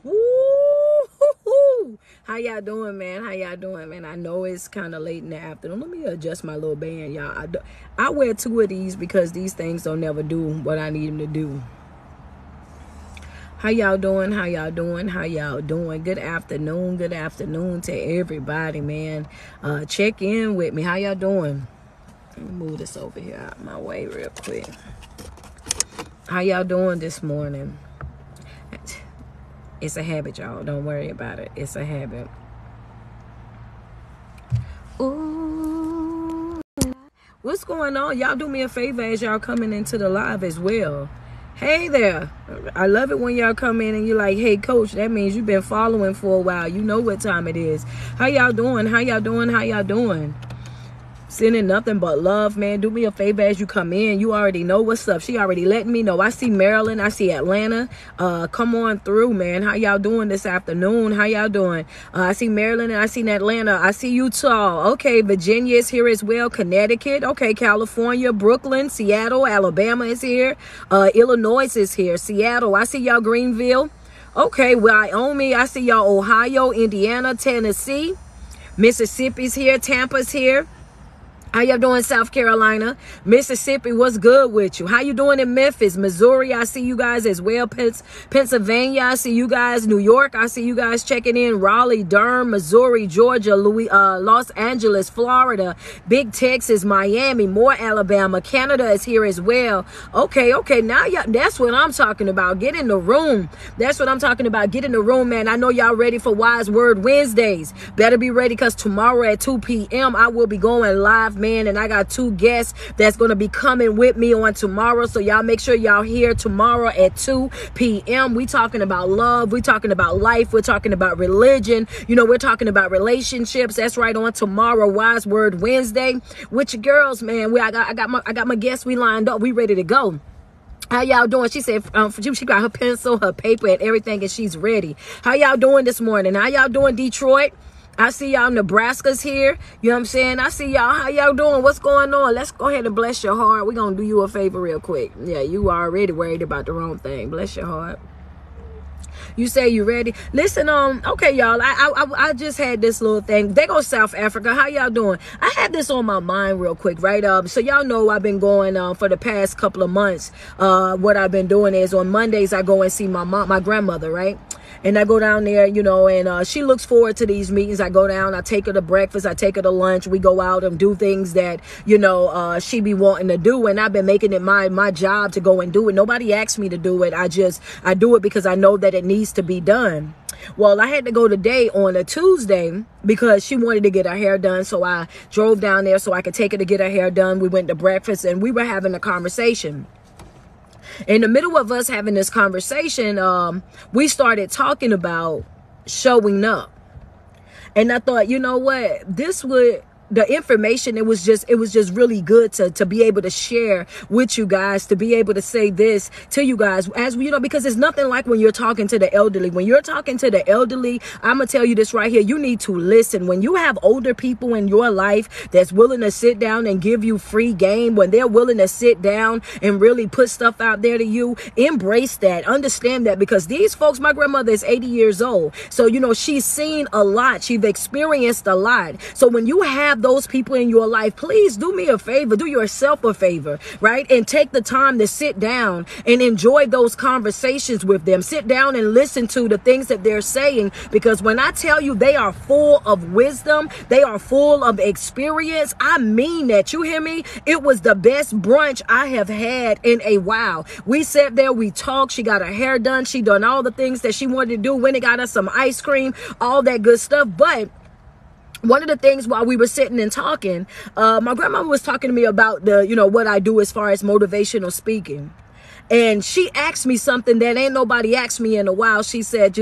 Woo-hoo-hoo. How y'all doing, man? How y'all doing, man? I know it's kind of late in the afternoon. Let me adjust my little band, y'all. I wear 2 of these because these things don't never do what I need them to do. How y'all doing? How y'all doing? How y'all doing? Good afternoon. Good afternoon to everybody, man. Check in with me. How y'all doing? Let me move this over here out of my way real quick. How y'all doing this morning? It's a habit, y'all. Don't worry about it. It's a habit. Ooh. What's going on? Y'all do me a favor as y'all coming into the live as well. Hey there. I love it when y'all come in and you're like, hey, coach, that means you've been following for a while. You know what time it is. How y'all doing? How y'all doing? How y'all doing? Sending nothing but love, man. Do me a favor as you come in. You already know what's up. She already letting me know. I see Maryland. I see Atlanta. Come on through, man. How y'all doing this afternoon? How y'all doing? I see Maryland and I see Atlanta. I see Utah. Okay, Virginia is here as well. Connecticut. Okay, California, Brooklyn, Seattle, Alabama is here. Illinois is here. Seattle. I see y'all Greenville. Okay, Wyoming. I see y'all Ohio, Indiana, Tennessee. Mississippi's here. Tampa's here. How y'all doing, South Carolina? Mississippi, what's good with you? How you doing in Memphis? Missouri, I see you guys as well. Pennsylvania, I see you guys. New York, I see you guys checking in. Raleigh, Durham, Missouri, Georgia, Los Angeles, Florida, Big Texas, Miami, more Alabama. Canada is here as well. Okay, now that's what I'm talking about. Get in the room. That's what I'm talking about. Get in the room, man. I know y'all ready for Wise Word Wednesdays. Better be ready because tomorrow at 2 p.m. I will be going live, man, and I got 2 guests that's going to be coming with me on tomorrow. So y'all make sure y'all here tomorrow at 2 p.m. We talking about love. We talking about life. We're talking about religion. You know, we're talking about relationships. That's right, on tomorrow, Wise Word Wednesday. With your girls, man. I got my guests. We lined up. We ready to go. How y'all doing? She said she got her pencil, her paper, and everything, and she's ready. How y'all doing this morning? How y'all doing, Detroit? I see y'all Nebraska's here. You know what I'm saying? I see y'all. How y'all doing? What's going on? Let's go ahead and bless your heart. We're going to do you a favor real quick. Yeah, you already worried about the wrong thing. Bless your heart. You say you ready? Listen, okay, y'all. I just had this little thing. They go South Africa. How y'all doing? I had this on my mind real quick, right? So y'all know I've been going for the past couple of months. What I've been doing is on Mondays I go and see my grandmother, right? And I go down there, you know, and she looks forward to these meetings. I go down, I take her to breakfast, I take her to lunch. We go out and do things that, you know, she be wanting to do. And I've been making it my job to go and do it. Nobody asked me to do it. I do it because I know that it needs to be done. Well, I had to go today on a Tuesday because she wanted to get her hair done. So I drove down there so I could take her to get her hair done. We went to breakfast and we were having a conversation. In the middle of us having this conversation, we started talking about showing up. And I thought, you know what, the information, it was just really good to be able to share with you guys, to be able to say this to you guys, as you know, because it's nothing like when you're talking to the elderly. When you're talking to the elderly, I'm gonna tell you this right here, you need to listen. When you have older people in your life that's willing to sit down and give you free game, when they're willing to sit down and really put stuff out there to you, embrace that, understand that, because these folks, my grandmother is 80 years old, so you know, she's seen a lot, she's experienced a lot. So when you have those people in your life, please do me a favor, do yourself a favor, right? And take the time to sit down and enjoy those conversations with them. Sit down and listen to the things that they're saying, because when I tell you they are full of wisdom, they are full of experience, I mean that. You hear me? It was the best brunch I have had in a while. We sat there, we talked, she got her hair done, she done all the things that she wanted to do, went and got us some ice cream, all that good stuff. But one of the things while we were sitting and talking, my grandmama was talking to me about what I do as far as motivational speaking. And she asked me something that ain't nobody asked me in a while. She said,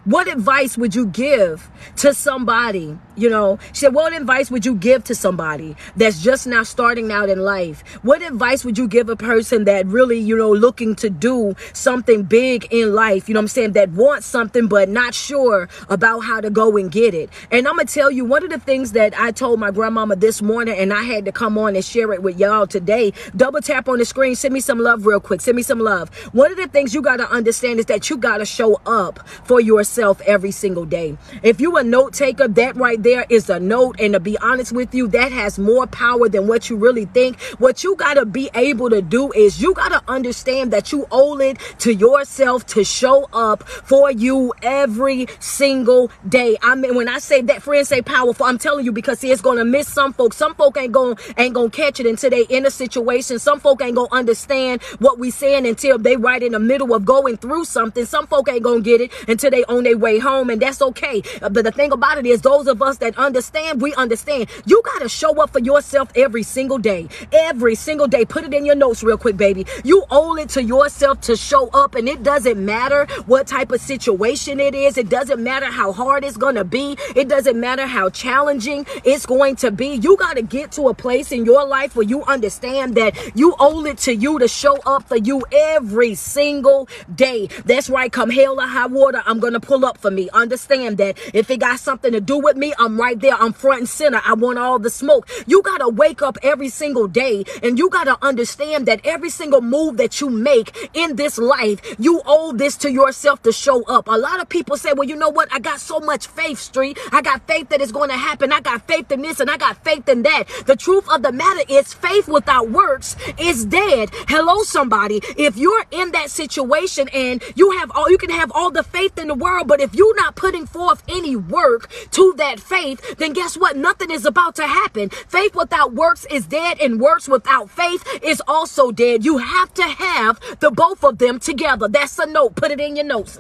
what advice would you give to somebody? She said, what advice would you give to somebody that's just now starting out in life? What advice would you give a person that really, looking to do something big in life, that wants something but not sure about how to go and get it? And I'm going to tell you, one of the things that I told my grandmama this morning, and I had to come on and share it with y'all today, double tap on the screen, send me some love real quick. Send me some love. One of the things you got to understand is that you got to show up for yourself every single day. If you a note taker, that right there is a note. And to be honest with you, that has more power than what you really think. What you got to be able to do is you got to understand that you owe it to yourself to show up for you every single day. I mean, when I say that, friends say powerful, I'm telling you, because see, it's going to miss some folks. Some folk ain't going to catch it until they in a situation. Some folk ain't going to understand what we saying until they right in the middle of going through something. Some folk ain't going to get it until they on their way home, and that's okay. But the thing about it is, those of us that understand, we understand. You got to show up for yourself every single day. Every single day. Put it in your notes real quick, baby. You owe it to yourself to show up, and it doesn't matter what type of situation it is. It doesn't matter how hard it's going to be. It doesn't matter how challenging it's going to be. You got to get to a place in your life where you understand that you owe it to you to show up for you every single day. That's right. Come hell or high water, I'm going to pull up for me. Understand that if it got something to do with me, I'm right there. I'm front and center. I want all the smoke. You got to wake up every single day, and you got to understand that every single move that you make in this life, you owe this to yourself to show up. A lot of people say, well, you know what? I got so much faith, Street. I got faith that it's going to happen. I got faith in this and I got faith in that. The truth of the matter is, faith without works is dead. Hello, somebody. If you're in that situation and you can have all the faith in the world, but if you're not putting forth any work to that faith, then guess what? Nothing is about to happen. Faith without works is dead, and works without faith is also dead. You have to have the both of them together. That's a note. Put it in your notes.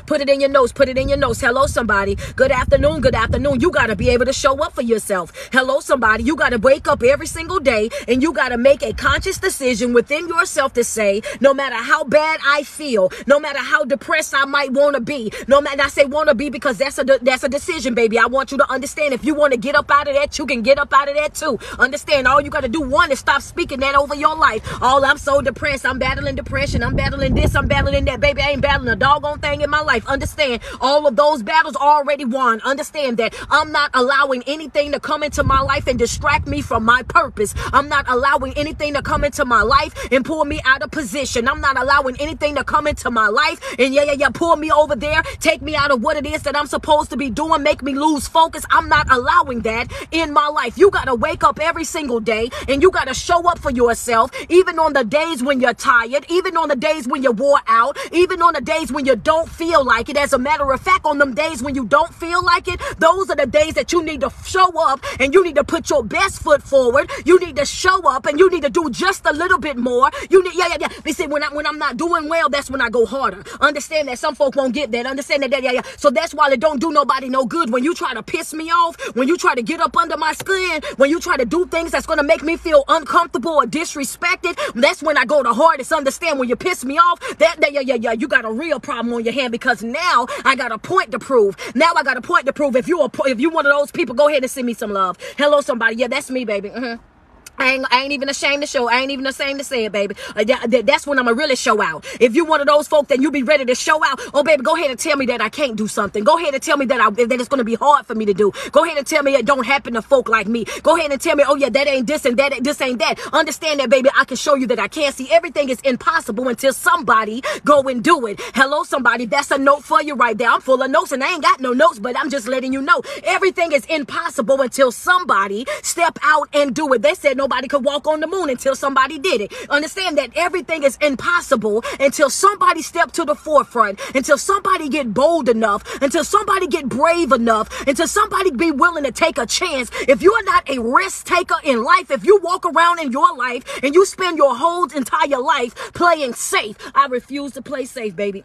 Put it in your notes. Put it in your notes. Hello, somebody. Good afternoon. Good afternoon. You got to be able to show up for yourself. Hello, somebody. You got to wake up every single day, and you got to make a conscious decision within yourself to say, no matter how bad I feel, no matter how depressed I might want to be, no matter, I say want to be because that's a decision, baby. I want you to understand, if you want to get up out of that, you can get up out of that too. Understand, all you got to do, one, is stop speaking that over your life. Oh, I'm so depressed. I'm battling depression. I'm battling this. I'm battling that. Baby, I ain't battling a doggone thing in my life. Understand, all of those battles already won. Understand that I'm not allowing anything to come into my life and distract me from my purpose. I'm not allowing anything to come into my life and pull me out of position. I'm not allowing anything to come into my life and pull me over there, take me out of what it is that I'm supposed to be doing, make me lose focus. I'm not allowing that in my life. You got to wake up every single day, and you got to show up for yourself, even on the days when you're tired, even on the days when you're wore out, even on the days when you don't feel like it. As a matter of fact, on them days when you don't feel like it, those are the days that you need to show up, and you need to put your best foot forward. You need to show up, and you need to do just a little bit more. You need, They say when I'm not doing well, that's when I go harder. Understand that some folk won't get that. Understand that, So that's why it don't do nobody no good when you try to piss me off, when you try to get up under my skin, when you try to do things that's going to make me feel uncomfortable or disrespected. That's when I go the hardest. Understand, when you piss me off, you got a real problem on your hand, because now I got a point to prove. If you one of those people, go ahead and send me some love. Hello, somebody. Yeah, that's me, baby. I ain't even ashamed to show. I ain't even ashamed to say it, baby. That's when I'm going to really show out. If you one of those folk, then you be ready to show out. Oh, baby, go ahead and tell me that I can't do something. Go ahead and tell me that it's going to be hard for me to do. Go ahead and tell me it don't happen to folk like me. Go ahead and tell me, oh, yeah, that ain't this and that, this ain't that. Understand that, baby. I can show you that I can't. See, everything is impossible until somebody go and do it. Hello, somebody. That's a note for you right there. I'm full of notes, and I ain't got no notes, but I'm just letting you know. Everything is impossible until somebody step out and do it. They said nobody could walk on the moon until somebody did it. Understand that everything is impossible until somebody step to the forefront, until somebody get bold enough, until somebody get brave enough, until somebody be willing to take a chance. If you're not a risk taker in life, if you walk around in your life and you spend your whole entire life playing safe, I refuse to play safe, baby.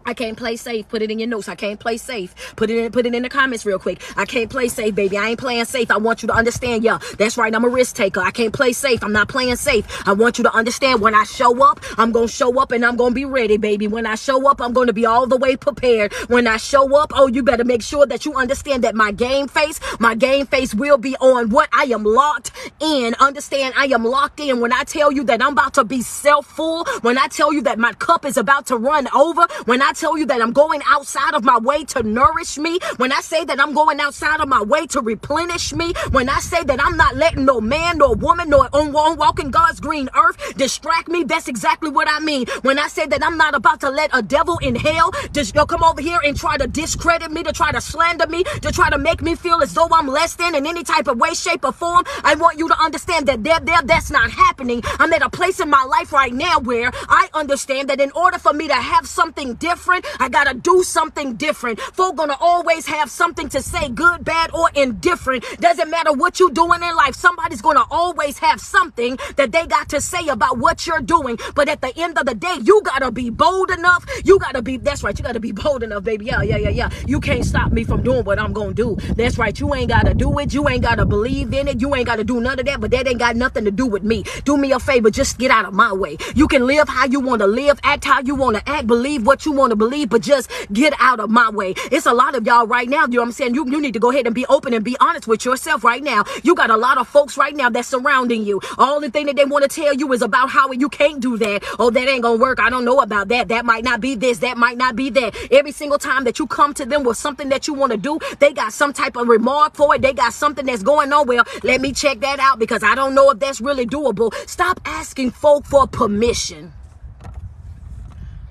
I can't play safe. Put it in your notes. I can't play safe. Put it in the comments real quick. I can't play safe, baby. I ain't playing safe. I want you to understand, that's right. I'm a risk taker. I can't play safe. I'm not playing safe. I want you to understand, when I show up, I'm going to show up, and I'm going to be ready, baby. When I show up, I'm going to be all the way prepared. When I show up, oh, you better make sure that you understand that my game face will be on. What I am locked in. Understand, I am locked in. When I tell you that I'm about to be self-full, when I tell you that my cup is about to run over, when I I tell you that I'm going outside of my way to nourish me, when I say that I'm going outside of my way to replenish me, when I say that I'm not letting no man, nor woman, nor walking God's green earth distract me, that's exactly what I mean. When I say that I'm not about to let a devil in hell just come over here and try to discredit me, to try to slander me, to try to make me feel as though I'm less than in any type of way, shape, or form, I want you to understand that that's not happening. I'm at a place in my life right now where I understand that in order for me to have something different, I gotta do something different. Folk gonna always have something to say, good, bad, or indifferent. Doesn't matter what you're doing in life. Somebody's gonna always have something that they got to say about what you're doing. But at the end of the day, you gotta be bold enough. You gotta be, that's right, you gotta be bold enough, baby. Yeah. You can't stop me from doing what I'm gonna do. That's right, you ain't gotta do it. You ain't gotta believe in it. You ain't gotta do none of that, but that ain't got nothing to do with me. Do me a favor, just get out of my way. You can live how you want to live, act how you want to act, believe what you want to believe, but just get out of my way. It's a lot of y'all right now, you know what I'm saying? You need to go ahead and be open and be honest with yourself right now. You got a lot of folks right now that's surrounding you. All the thing that they want to tell you is about how you can't do that. Oh, that ain't gonna work. I don't know about that. That might not be this. That might not be that. Every single time that you come to them with something that you want to do, they got some type of remark for it. They got something that's going on. Well, let me check that out because I don't know if that's really doable. Stop asking folk for permission.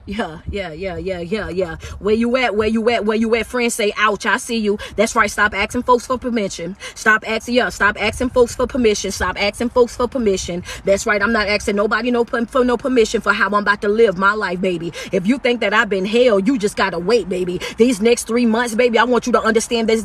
Yeah. Where you at? Friends say, ouch, I see you. That's right. Stop asking folks for permission. Stop asking folks for permission. Stop asking folks for permission. That's right. I'm not asking nobody for no permission for how I'm about to live my life, baby. If you think that I've been held, you just gotta wait, baby. These next 3 months, baby, I want you to understand this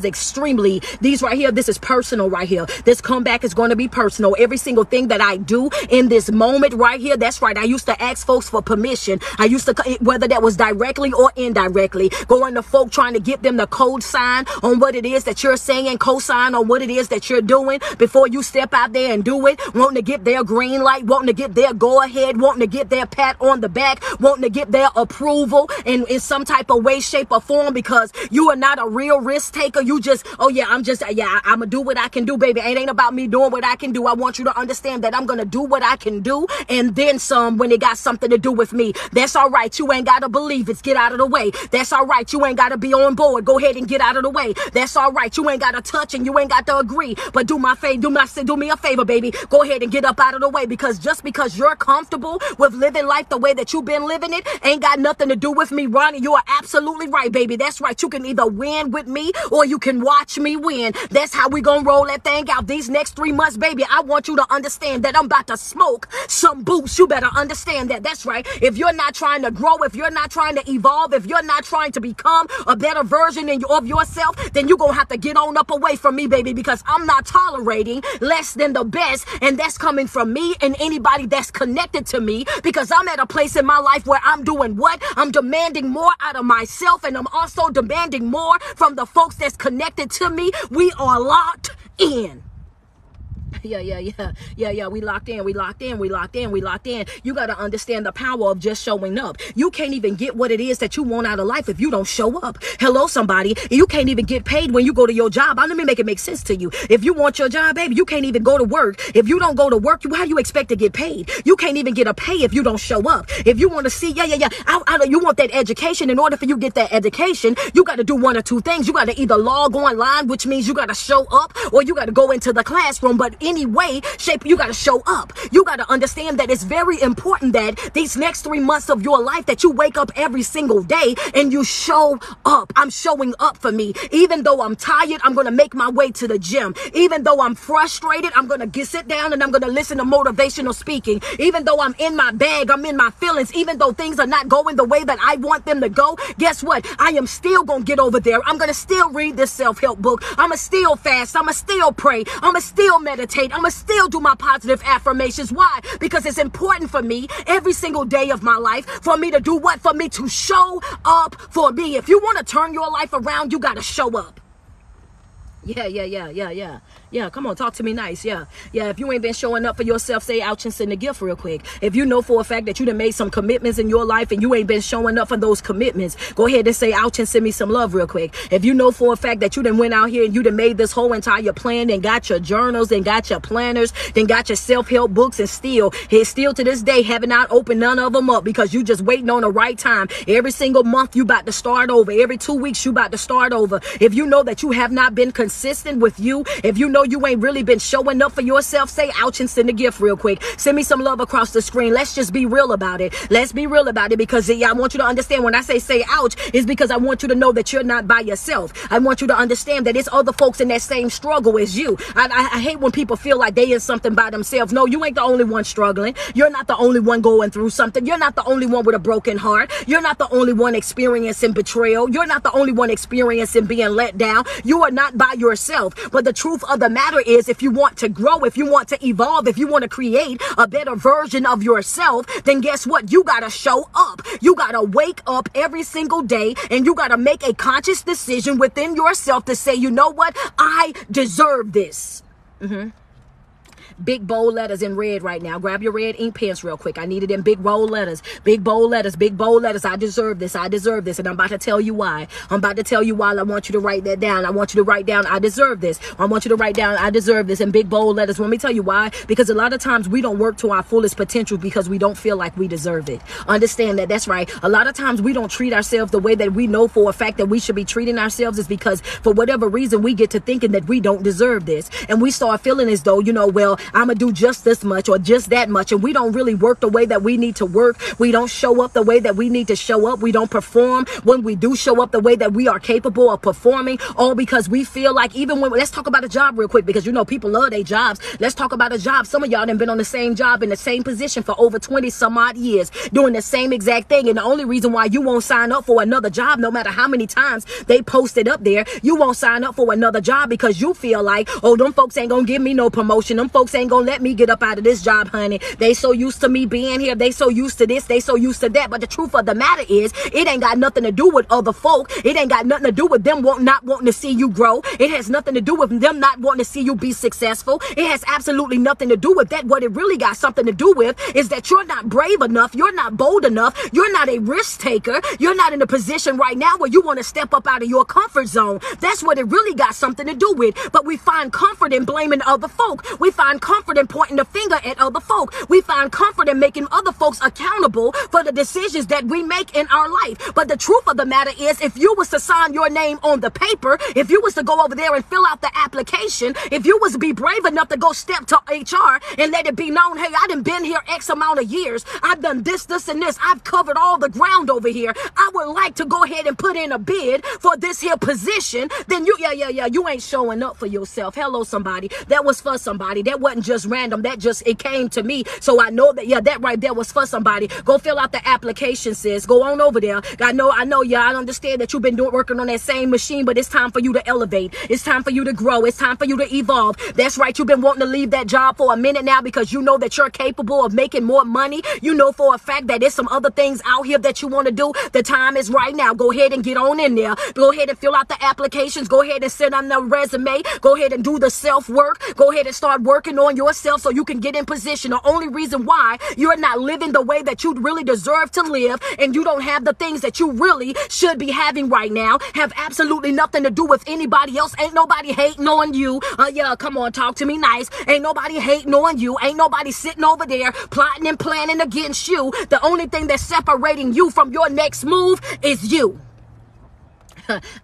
is personal right here. This comeback is going to be personal. Every single thing that I do in this moment right here, that's right. I used to ask folks for permission. I used to, whether that was directly or indirectly, going to folk trying to get them to code sign on what it is that you're saying, co-sign on what it is that you're doing before you step out there and do it, wanting to get their green light, wanting to get their go ahead, wanting to get their pat on the back, wanting to get their approval in some type of way, shape, or form, because you are not a real risk taker. You just, I'm gonna do what I can do, baby. It ain't about me doing what I can do. I want you to understand that I'm gonna do what I can do and then some when it got something to do with me. That's all right. You ain't gotta believe it. Get out of the way. That's all right. You ain't gotta be on board. Go ahead and get out of the way. That's all right. You ain't gotta touch and you ain't got to agree. But do me a favor, baby. Go ahead and get up out of the way, because just because you're comfortable with living life the way that you've been living it ain't got nothing to do with me, Ronnie. You are absolutely right, baby. That's right. You can either win with me or you can watch me win. That's how we gonna roll that thing out these next 3 months, baby. I want you to understand that I'm about to smoke some boots. You better understand that. That's right. If you're not trying to grow, if you're not trying to evolve, if you're not trying to become a better version of yourself, then you're going to have to get on up away from me, baby, because I'm not tolerating less than the best. And that's coming from me and anybody that's connected to me, because I'm at a place in my life where I'm doing what? I'm demanding more out of myself, and I'm also demanding more from the folks that's connected to me. We are locked in. Yeah. We locked in. You got to understand the power of just showing up. You can't even get what it is that you want out of life if you don't show up. Hello, somebody. You can't even get paid when you go to your job. Let me make it make sense to you. If you want your job, baby, you can't even go to work. If you don't go to work, how do you expect to get paid? You can't even get a pay if you don't show up. If you want to see, you want that education. In order for you to get that education, you got to do one or two things. You got to either log online, which means you got to show up, or you got to go into the classroom. But anyway, shape, you got to show up. You got to understand that it's very important that these next 3 months of your life that you wake up every single day and you show up. I'm showing up for me. Even though I'm tired, I'm going to make my way to the gym. Even though I'm frustrated, I'm going to sit down and I'm going to listen to motivational speaking. Even though I'm in my bag, I'm in my feelings, even though things are not going the way that I want them to go, guess what? I am still going to get over there. I'm going to still read this self-help book. I'm going to still fast. I'm going to still pray. I'm going to still meditate. I'm going to still do my positive affirmations. Why? Because it's important for me every single day of my life for me to do what? For me to show up for me. If you want to turn your life around, you got to show up. Yeah, come on, talk to me nice. Yeah. If you ain't been showing up for yourself, say ouch and send a gift real quick. If you know for a fact that you done made some commitments in your life and you ain't been showing up for those commitments, go ahead and say ouch and send me some love real quick. If you know for a fact that you done went out here and you done made this whole entire plan and got your journals and got your planners, then got your self-help books, and still to this day haven't not opened none of them up because you just waiting on the right time. Every single month you about to start over. Every 2 weeks you about to start over. If you know that you have not been consistent with you, if you know you ain't really been showing up for yourself, say ouch and send a gift real quick. Send me some love across the screen. Let's just be real about it. Let's be real about it, because I want you to understand when I say ouch, is because I want you to know that you're not by yourself. I want you to understand that it's other folks in that same struggle as you. I hate when people feel like they is something by themselves. No, you ain't the only one struggling. You're not the only one going through something. You're not the only one with a broken heart. You're not the only one experiencing betrayal. You're not the only one experiencing being let down. You are not by yourself. But the truth of the matter is, if you want to grow, if you want to evolve, if you want to create a better version of yourself, then guess what? You got to show up. You got to wake up every single day, and you got to make a conscious decision within yourself to say, you know what? I deserve this. Big bold letters in red right now. Grab your red ink pens real quick. I need it in big bold letters. Big bold letters. Big bold letters. I deserve this. I deserve this. And I'm about to tell you why. I'm about to tell you why. I want you to write that down. I want you to write down, I deserve this. I want you to write down, I deserve this, in big bold letters. Let me tell you why. Because a lot of times we don't work to our fullest potential because we don't feel like we deserve it. Understand that. That's right. A lot of times we don't treat ourselves the way that we know for a fact that we should be treating ourselves, is because for whatever reason we get to thinking that we don't deserve this. And we start feeling as though, well, I'm going to do just this much or just that much, and we don't really work the way that we need to work. We don't show up the way that we need to show up. We don't perform when we do show up the way that we are capable of performing, all because we feel like, even when, let's talk about a job real quick, because people love their jobs. Let's talk about a job. Some of y'all done been on the same job in the same position for over 20 some odd years, doing the same exact thing, and the only reason why you won't sign up for another job, no matter how many times they post it up there, you won't sign up for another job because you feel like, oh, them folks ain't gonna give me no promotion. Them folks ain't gonna let me get up out of this job, honey. They so used to me being here. They so used to this. They so used to that. But the truth of the matter is, it ain't got nothing to do with other folk. It ain't got nothing to do with them not wanting to see you grow. It has nothing to do with them not wanting to see you be successful. It has absolutely nothing to do with that. What it really got something to do with is that you're not brave enough. You're not bold enough. You're not a risk taker. You're not in a position right now where you want to step up out of your comfort zone. That's what it really got something to do with. But we find comfort in blaming other folk. We find comfort in pointing the finger at other folk. We find comfort in making other folks accountable for the decisions that we make in our life. But the truth of the matter is, if you was to sign your name on the paper, if you was to go over there and fill out the application, if you was to be brave enough to go step to HR and let it be known, hey, I done been here X amount of years. I've done this, and this. I've covered all the ground over here. I would like to go ahead and put in a bid for this here position. Then you ain't showing up for yourself. Hello, somebody. That was for somebody. That wasn't just random. It came to me. So I know that, that right there was for somebody. Go fill out the application, sis. Go on over there. I know, I understand that you've been working on that same machine, but it's time for you to elevate. It's time for you to grow. It's time for you to evolve. That's right. You've been wanting to leave that job for a minute now because you know that you're capable of making more money. You know for a fact that there's some other things out here that you want to do. The time is right now. Go ahead and get on in there. Go ahead and fill out the applications. Go ahead and send on the resume. Go ahead and do the self-work. Go ahead and start working on yourself so you can get in position. The only reason why you're not living the way that you really deserve to live, and you don't have the things that you really should be having right now, have absolutely nothing to do with anybody else. Ain't nobody hating on you. Come on, talk to me nice. Ain't nobody hating on you. Ain't nobody sitting over there plotting and planning against you. The only thing that's separating you from your next move is you.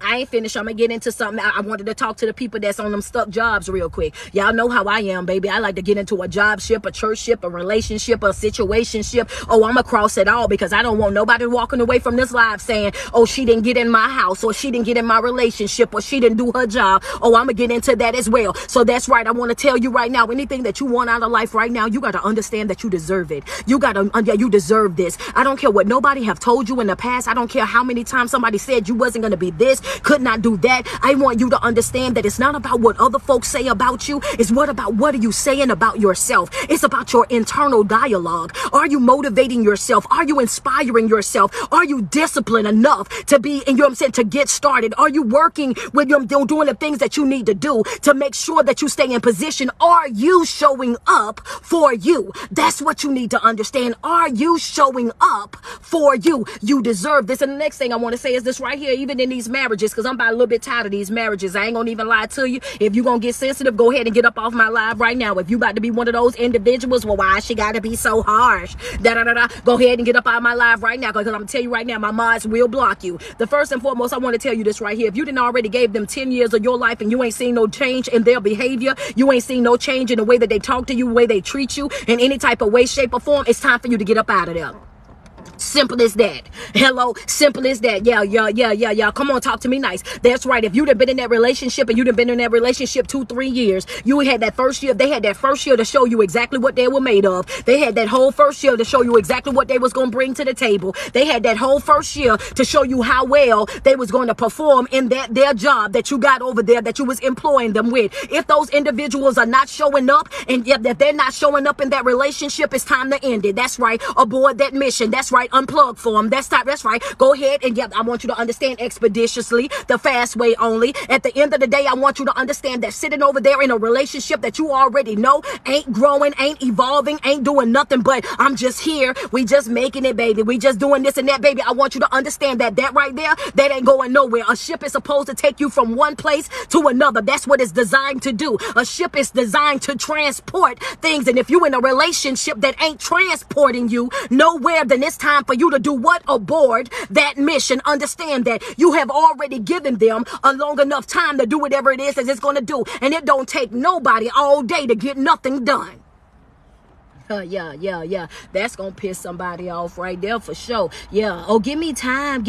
I ain't finished. I'm gonna get into something. I wanted to talk to the people that's on them stuck jobs real quick. Y'all know how I am, baby. I like to get into a job ship, a church ship, a relationship, a situation ship. Oh, I'm across it all because I don't want nobody walking away from this live saying, oh, she didn't get in my house, or she didn't get in my relationship, or she didn't do her job. Oh, I'm gonna get into that as well. So that's right. I want to tell you right now, anything that you want out of life right now, you got to understand that you deserve it. You deserve this. I don't care what nobody have told you in the past. I don't care how many times somebody said you wasn't going to be this, could not do that. I want you to understand that it's not about what other folks say about you. It's what are you saying about yourself. It's about your internal dialogue. Are you motivating yourself? Are you inspiring yourself? Are you disciplined enough to be, and you know what I'm saying, to get started? Are you working with them, doing the things that you need to do to make sure that you stay in position? Are you showing up for you? That's what you need to understand. Are you showing up for you? You deserve this. And the next thing I want to say is this right here, even in these marriages, because I'm about a little bit tired of these marriages. I ain't gonna even lie to you. If you're gonna get sensitive, go ahead and get up off my live right now. If you about to be one of those individuals, well, why she gotta be so harsh? Go ahead and get up out of my live right now, because I'm gonna tell you right now, my mods will block you. The first and foremost, I want to tell you this right here. If you didn't already gave them 10 years of your life and you ain't seen no change in their behavior, you ain't seen no change in the way that they talk to you, the way they treat you, in any type of way, shape, or form, it's time for you to get up out of there. Simple as that. Hello, simple as that. Yeah. Come on, talk to me nice. That's right. If you'd have been in that relationship and you'd have been in that relationship 2-3 years, you had that first year. They had that first year to show you exactly what they were made of. They had that whole first year to show you exactly what they was going to bring to the table. They had that whole first year to show you how well they was going to perform in their job that you got over there, that you was employing them with. If those individuals are not showing up, and if they're not showing up in that relationship, it's time to end it. That's right. Abort that mission. That's right. Unplug for them. That's right. Go ahead and I want you to understand expeditiously, the fast way only. At the end of the day, I want you to understand that sitting over there in a relationship that you already know ain't growing, ain't evolving, ain't doing nothing but I'm just here. We just making it, baby. We just doing this and that, baby. I want you to understand that right there, that ain't going nowhere. A ship is supposed to take you from one place to another. That's what it's designed to do. A ship is designed to transport things. And if you in a relationship that ain't transporting you nowhere, then it's time for you to do what? Aboard that mission. Understand that you have already given them a long enough time to do whatever it is that it's going to do. And it don't take nobody all day to get nothing done. Yeah. That's gonna piss somebody off right there for sure. Yeah. Oh, give me time.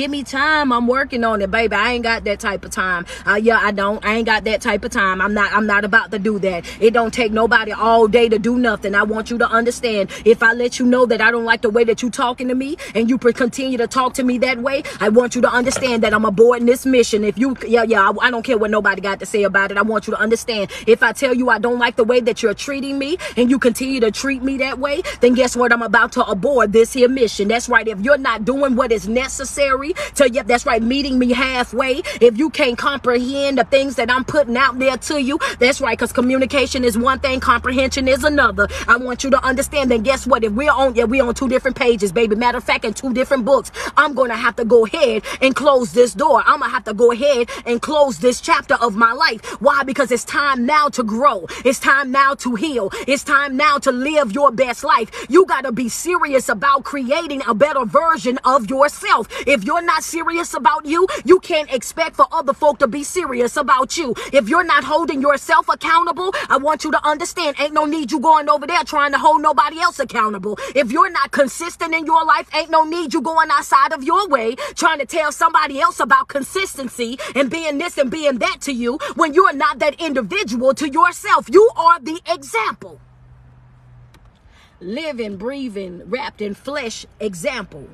I'm working on it, baby. I ain't got that type of time. I ain't got that type of time. I'm not about to do that. It don't take nobody all day to do nothing. I want you to understand. If I let you know that I don't like the way that you talking to me, and you continue to talk to me that way, I want you to understand that I'm aborting this mission. If you, I don't care what nobody got to say about it. I want you to understand. If I tell you I don't like the way that you're treating me, and you continue to treat me that way, then guess what? I'm about to abort this here mission. That's right. If you're not doing what is necessary to, that's right, meeting me halfway, if you can't comprehend the things that I'm putting out there to you, that's right, because communication is one thing, comprehension is another. I want you to understand. Then guess what? If we're on two different pages, baby, matter of fact, in two different books, I'm going to have to go ahead and close this door. I'm going to have to go ahead and close this chapter of my life. Why? Because it's time now to grow. It's time now to heal. It's time now to live your best life. You got to be serious about creating a better version of yourself. If you're not serious about you, you can't expect for other folk to be serious about you. If you're not holding yourself accountable, I want you to understand, ain't no need you going over there trying to hold nobody else accountable. If you're not consistent in your life, ain't no need you going outside of your way trying to tell somebody else about consistency and being this and being that to you when you're not that individual to yourself. You are the example. Living, breathing, wrapped in flesh example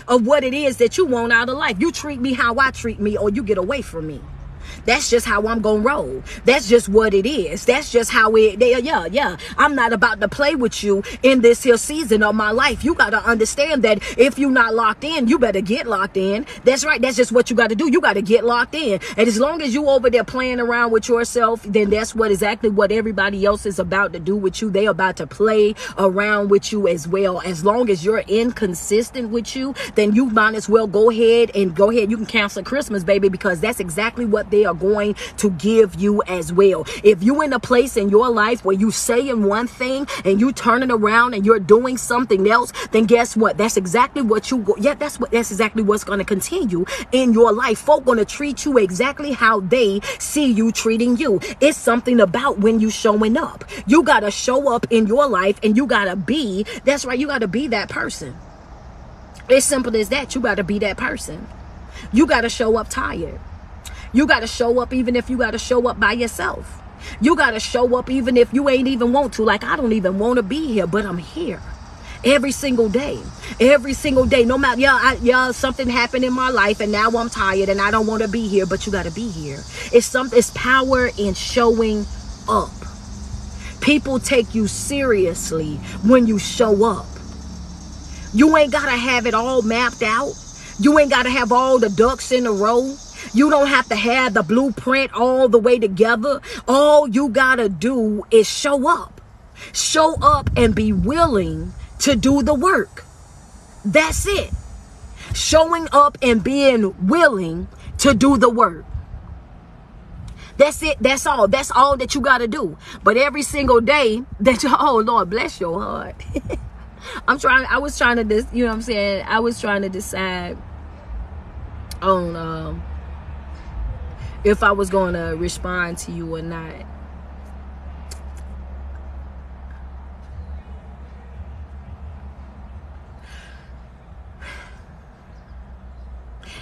of what it is that you want out of life. You treat me how I treat me, or you get away from me. That's just how I'm gonna roll. That's just what it is. That's just how I'm not about to play with you in this here season of my life. You gotta understand that if you're not locked in, you better get locked in. That's right. That's just what you gotta do. You gotta get locked in. And as long as you over there playing around with yourself, then that's exactly what everybody else is about to do with you. They about to play around with you as well. As long as you're inconsistent with you, then you might as well go ahead. You can cancel Christmas, baby, because that's exactly what they are going to give you as well. If you in a place in your life where you saying one thing and you turning around and you're doing something else, then guess what? That's exactly what that's exactly what's going to continue in your life. Folk going to treat you exactly how they see you treating you. It's something about when you showing up. You got to show up in your life, and you got to be, that's right, you got to be that person. It's simple as that. You got to be that person. You got to show up tired. You got to show up even if you got to show up by yourself. You got to show up even if you ain't even want to. Like, I don't even want to be here, but I'm here. Every single day. Every single day. No matter, something happened in my life and now I'm tired and I don't want to be here, but you got to be here. It's power in showing up. People take you seriously when you show up. You ain't got to have it all mapped out. You ain't got to have all the ducks in a row. You don't have to have the blueprint all the way together. All you got to do is show up. Show up and be willing to do the work. That's it. Showing up and being willing to do the work. That's it. That's all. That's all that you got to do. But every single day that you, oh Lord, bless your heart. I was trying to decide on if I was going to respond to you or not.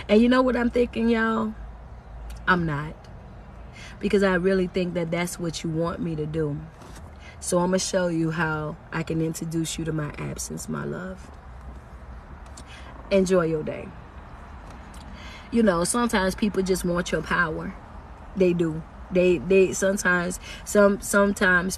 And you know what I'm thinking, y'all? I'm not. Because I really think that that's what you want me to do. So I'm going to show you how I can introduce you to my absence, my love. Enjoy your day. You know, sometimes people just want your power. They do. They sometimes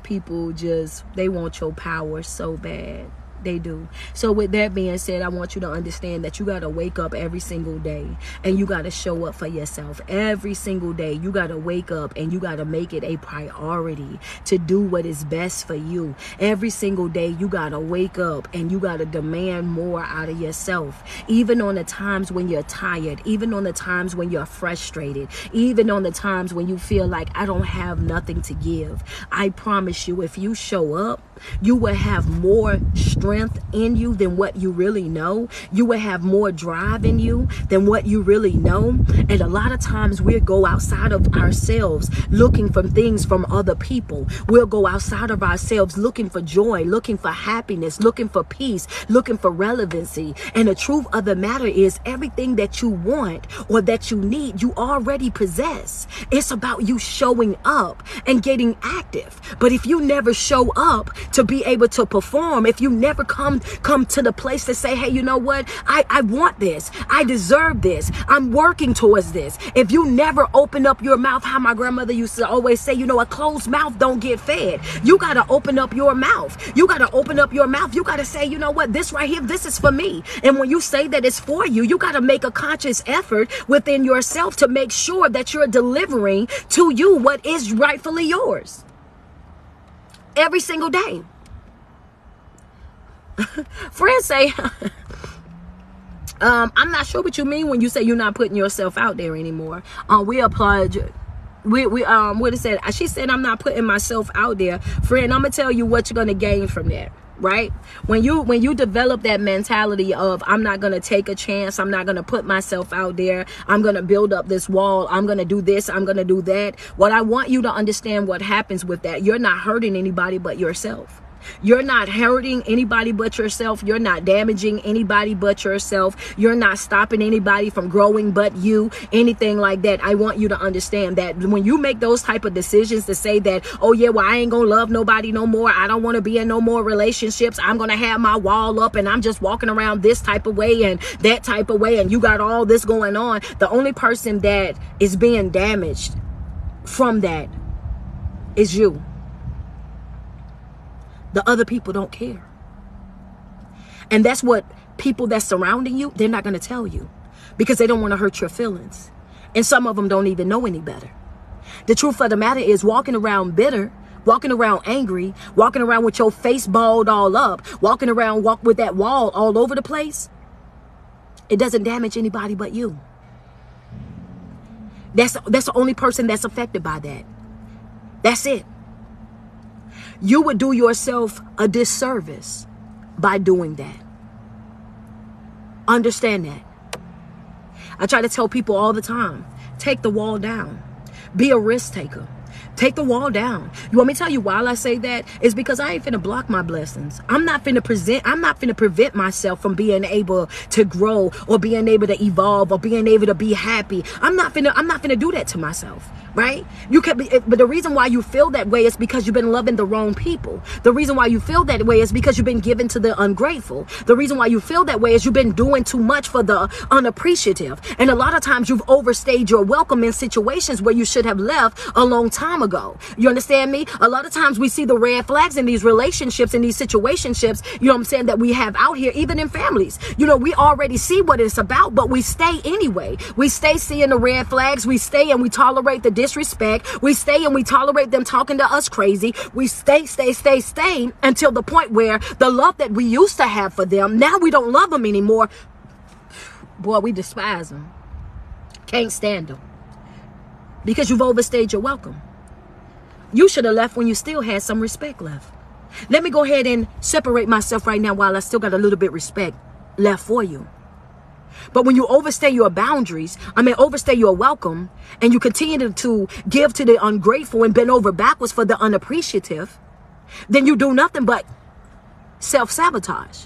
people just, they want your power so bad. They do. So with that being said, I want you to understand that you got to wake up every single day and you got to show up for yourself every single day. You got to wake up and you got to make it a priority to do what is best for you. Every single day, you got to wake up and you got to demand more out of yourself. Even on the times when you're tired, even on the times when you're frustrated, even on the times when you feel like I don't have nothing to give. I promise you, if you show up, you will have more strength in you than what you really know. You will have more drive in you than what you really know. And a lot of times we'll go outside of ourselves looking for things from other people. We'll go outside of ourselves looking for joy, looking for happiness, looking for peace, looking for relevancy. And the truth of the matter is everything that you want or that you need, you already possess. It's about you showing up and getting active. But if you never show up to be able to perform, if you never come to the place to say, hey, you know what? I want this. I deserve this. I'm working towards this. If you never open up your mouth, how my grandmother used to always say, you know, a closed mouth don't get fed. You got to open up your mouth. You got to open up your mouth. You got to say, you know what? This right here, this is for me. And when you say that it's for you, you got to make a conscious effort within yourself to make sure that you're delivering to you what is rightfully yours. Every single day. Friends say, I'm not sure what you mean when you say you're not putting yourself out there anymore. We applaud you. What it said? She said, I'm not putting myself out there. Friend, I'm gonna tell you what you're gonna gain from that. Right? When you develop that mentality of I'm not going to take a chance, I'm not going to put myself out there, I'm going to build up this wall, I'm going to do this, I'm going to do that. What I want you to understand what happens with that, you're not hurting anybody but yourself. You're not hurting anybody but yourself. You're not damaging anybody but yourself. You're not stopping anybody from growing but you, anything like that. I want you to understand that when you make those type of decisions to say that, oh yeah, well, I ain't gonna love nobody no more, I don't want to be in no more relationships, I'm gonna have my wall up and I'm just walking around this type of way and that type of way, and you got all this going on, the only person that is being damaged from that is you. The other people don't care. And that's what people that's surrounding you, they're not going to tell you because they don't want to hurt your feelings. And some of them don't even know any better. The truth of the matter is walking around bitter, walking around angry, walking around with your face balled all up, walk with that wall all over the place. It doesn't damage anybody but you. That's the only person that's affected by that. That's it. You would do yourself a disservice by doing that. Understand that. I try to tell people all the time, take the wall down. Be a risk taker. Take the wall down. You want me to tell you why I say that? It's because I ain't finna block my blessings. I'm not finna prevent myself from being able to grow or being able to evolve or being able to be happy. I'm not finna do that to myself. Right? You can be, but the reason why you feel that way is because you've been loving the wrong people. The reason why you feel that way is because you've been given to the ungrateful. The reason why you feel that way is you've been doing too much for the unappreciative. And a lot of times you've overstayed your welcome in situations where you should have left a long time ago. You understand me? A lot of times we see the red flags in these relationships, in these situationships, you know what I'm saying, that we have out here, even in families. You know, we already see what it's about, but we stay anyway. We stay seeing the red flags. We stay and we tolerate the disrespect. We stay and we tolerate them talking to us crazy. We stay until the point where the love that we used to have for them, now we don't love them anymore. Boy, we despise them. Can't stand them. Because you've overstayed your welcome. You should have left when you still had some respect left. Let me go ahead and separate myself right now while I still got a little bit respect left for you. But when you overstay your boundaries, overstay your welcome, and you continue to give to the ungrateful and bend over backwards for the unappreciative, then you do nothing but self-sabotage.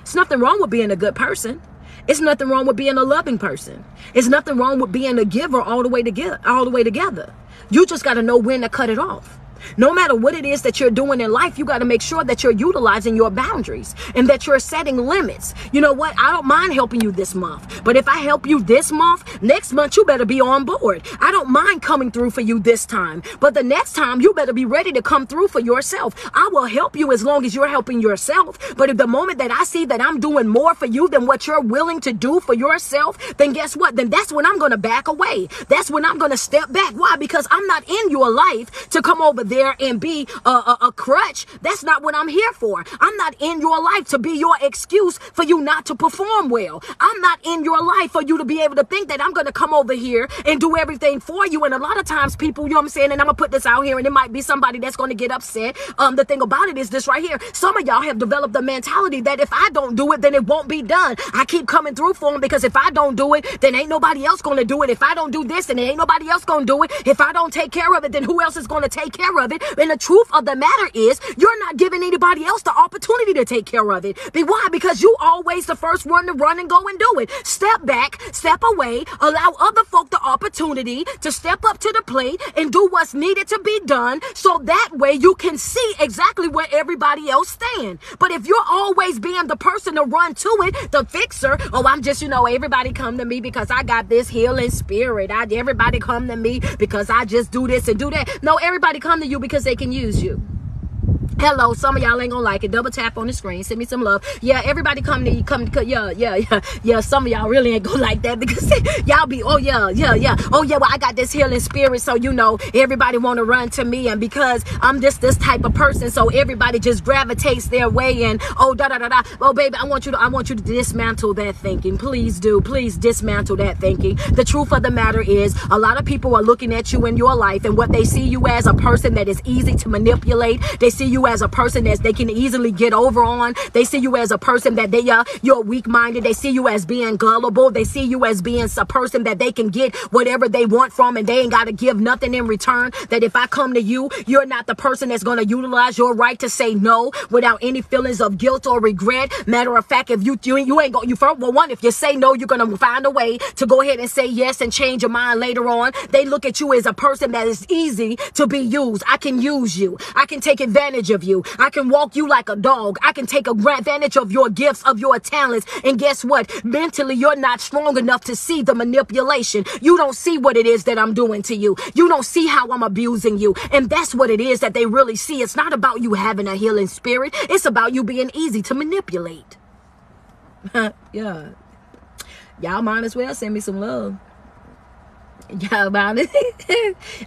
It's nothing wrong with being a good person. It's nothing wrong with being a loving person. It's nothing wrong with being a giver all the way together. You just got to know when to cut it off. No matter what it is that you're doing in life, you got to make sure that you're utilizing your boundaries and that you're setting limits. You know what? I don't mind helping you this month, but if I help you this month, next month you better be on board. I don't mind coming through for you this time, but the next time you better be ready to come through for yourself. I will help you as long as you're helping yourself. But if the moment that I see that I'm doing more for you than what you're willing to do for yourself, then guess what? Then that's when I'm going to back away. That's when I'm going to step back. Why? Because I'm not in your life to come over there and be a crutch. That's not what I'm here for. I'm not in your life to be your excuse for you not to perform well. I'm not in your life for you to be able to think that I'm going to come over here and do everything for you. And a lot of times people, you know what I'm saying, and I'm going to put this out here and it might be somebody that's going to get upset. The thing about it is this right here. Some of y'all have developed the mentality that if I don't do it, then it won't be done. I keep coming through for them because if I don't do it, then ain't nobody else going to do it. If I don't do this, then ain't nobody else going to do it. If I don't take care of it, then who else is going to take care of it? And the truth of the matter is you're not giving anybody else the opportunity to take care of it. Why? Because you always the first one to run and go and do it. Step back, step away, allow other folk the opportunity to step up to the plate and do what's needed to be done, so that way you can see exactly where everybody else stands. But if you're always being the person to run to it, the fixer, oh, I'm just, everybody come to me because I got this healing spirit. Everybody come to me because I just do this and do that. No, everybody come to you because they can use you. Hello, some of y'all ain't gonna like it. Double tap on the screen. Send me some love. Yeah, everybody come to you. Yeah. Some of y'all really ain't gonna like that because y'all be, oh yeah. Well, I got this healing spirit, so everybody wanna run to me, and because I'm just this type of person, so everybody just gravitates their way. And oh baby, I want you to dismantle that thinking. Please do. Please dismantle that thinking. The truth of the matter is, a lot of people are looking at you in your life, and what they see you as a person that is easy to manipulate. They see you as a person that they can easily get over on. They see you as a person that you're weak-minded. They see you as being gullible. They see you as being a person that they can get whatever they want from, and they ain't got to give nothing in return. That if I come to you, you're not the person that's going to utilize your right to say no without any feelings of guilt or regret. Matter of fact, if you ain't going, if you say no, you're going to find a way to go ahead and say yes and change your mind later on. They look at you as a person that is easy to be used. I can use you. I can take advantage of you. I can walk you like a dog. I can take advantage of your gifts, of your talents. And guess what? Mentally, you're not strong enough to see the manipulation. You don't see what it is that I'm doing to you. You don't see how I'm abusing you. And that's what it is that they really see. It's not about you having a healing spirit. It's about you being easy to manipulate. Yeah. Y'all might as well send me some love. Yeah, about it.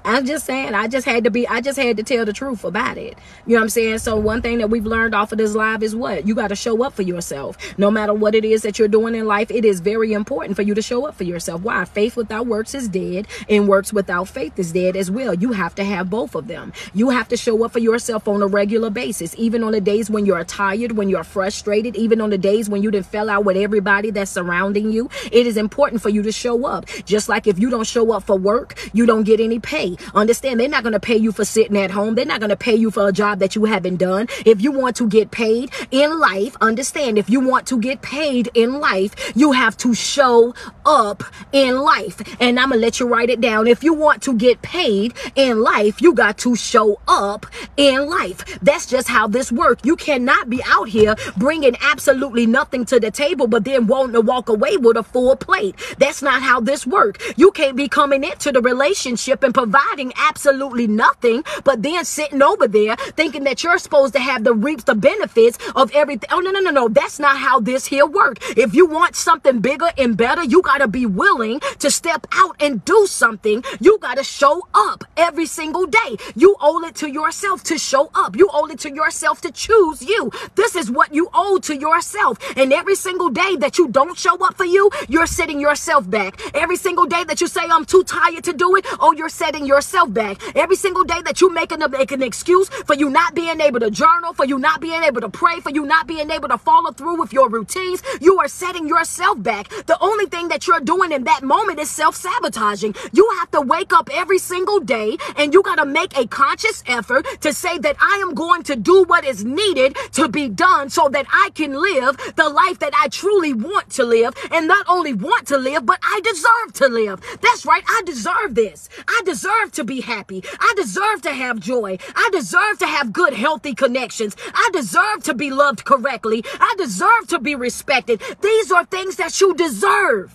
I'm just saying, I just had to tell the truth about it. You know what I'm saying? So one thing that we've learned off of this live is what? You got to show up for yourself. No matter what it is that you're doing in life, it is very important for you to show up for yourself. Why? Faith without works is dead, and works without faith is dead as well. You have to have both of them. You have to show up for yourself on a regular basis, even on the days when you're tired, when you're frustrated, even on the days when you done fell out with everybody that's surrounding you. It is important for you to show up. Just like if you don't show show up for work, you don't get any pay. Understand, they're not going to pay you for sitting at home. They're not going to pay you for a job that you haven't done. If you want to get paid in life, understand, if you want to get paid in life, you have to show up in life. And I'm going to let you write it down. If you want to get paid in life, you got to show up in life. That's just how this works. You cannot be out here bringing absolutely nothing to the table, but then wanting to walk away with a full plate. That's not how this works. You can't be coming into the relationship and providing absolutely nothing, but then sitting over there thinking that you're supposed to have the reaps the benefits of everything. Oh, no. That's not how this here works. If you want something bigger and better, you got to be willing to step out and do something. You got to show up every single day. You owe it to yourself to show up. You owe it to yourself to choose you. This is what you owe to yourself. And every single day that you don't show up for you, you're setting yourself back. Every single day that you say, I'm too tired to do it, oh, you're setting yourself back. Every single day that you make an excuse for you not being able to journal, for you not being able to pray, for you not being able to follow through with your routines, you are setting yourself back. The only thing that you're doing in that moment is self-sabotaging. You have to wake up every single day and you got to make a conscious effort to say that I am going to do what is needed to be done so that I can live the life that I truly want to live, and not only want to live, but I deserve to live. That's right. I deserve this. I deserve to be happy. I deserve to have joy. I deserve to have good, healthy connections. I deserve to be loved correctly. I deserve to be respected. These are things that you deserve.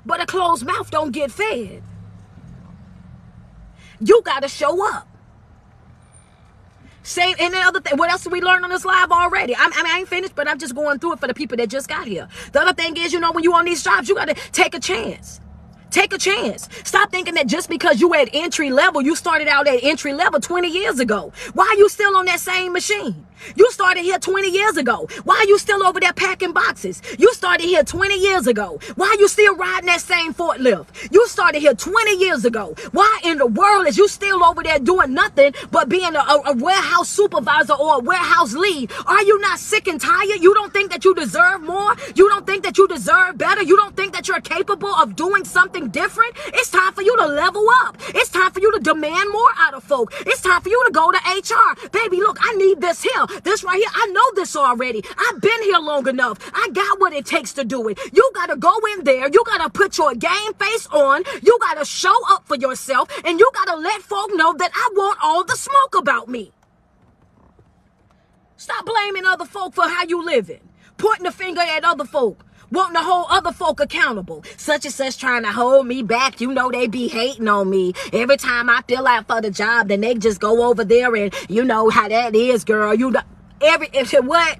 But a closed mouth don't get fed. You got to show up. Same, and the other thing, what else did we learn on this live already? I ain't finished, but I'm just going through it for the people that just got here. The other thing is, when you on these jobs, you got to take a chance. Take a chance. Stop thinking that just because you at entry level, you started out at entry level 20 years ago. Why are you still on that same machine? You started here 20 years ago. Why are you still over there packing boxes? You started here 20 years ago. Why are you still riding that same forklift? You started here 20 years ago. Why in the world is you still over there doing nothing but being a warehouse supervisor or a warehouse lead? Are you not sick and tired? You don't think that you deserve more? You don't think that you deserve better? You don't think that you're capable of doing something different? It's time for you to level up. It's time for you to demand more out of folk. It's time for you to go to HR. Baby, look, I need this here. This right here, I know this already. I've been here long enough. I got what it takes to do it. You got to go in there. You got to put your game face on. You got to show up for yourself. And you got to let folk know that I want all the smoke about me. Stop blaming other folk for how you living. Pointing the finger at other folk. Wanting to hold other folk accountable. Such and such trying to hold me back. They be hating on me. Every time I fill out for the job, then they just go over there and you know how that is, girl. What?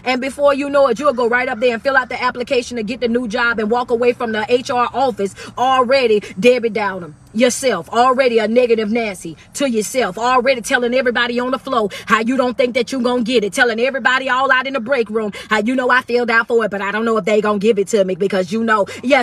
And before you know it, you'll go right up there and fill out the application to get the new job and walk away from the HR office already Debbie Downer. Yourself, already a negative Nancy to yourself, already telling everybody on the floor how you don't think that you're gonna get it, telling everybody all out in the break room how I filled out for it, but I don't know if they gonna give it to me because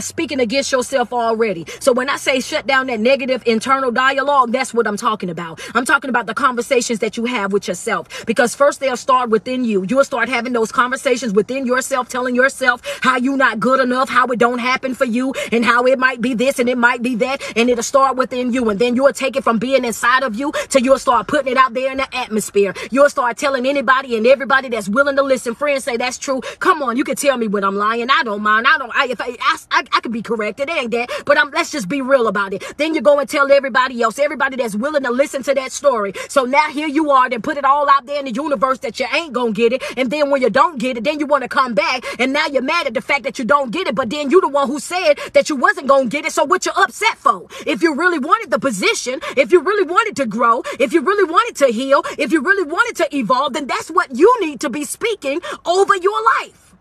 speaking against yourself already. So when I say shut down that negative internal dialogue, that's what I'm talking about. I'm talking about the conversations that you have with yourself, because first they'll start within you. You'll start having those conversations within yourself, telling yourself how you not good enough, how it don't happen for you, and how it might be this and it might be that, and it'll start within you, and then you'll take it from being inside of you till you'll start putting it out there in the atmosphere. You'll start telling anybody and everybody that's willing to listen. Friends say that's true. Come on, you can tell me when I'm lying. I don't mind. I could be corrected. It ain't that, but let's just be real about it. Then you go and tell everybody else, everybody that's willing to listen to that story. So now here you are, then put it all out there in the universe that you ain't gonna get it, and then when you don't get it, then you want to come back, and now you're mad at the fact that you don't get it, but then you the one who said that you wasn't gonna get it. So what you upset for? If you really wanted the position, if you really wanted to grow, if you really wanted to heal, if you really wanted to evolve, then that's what you need to be speaking over your life.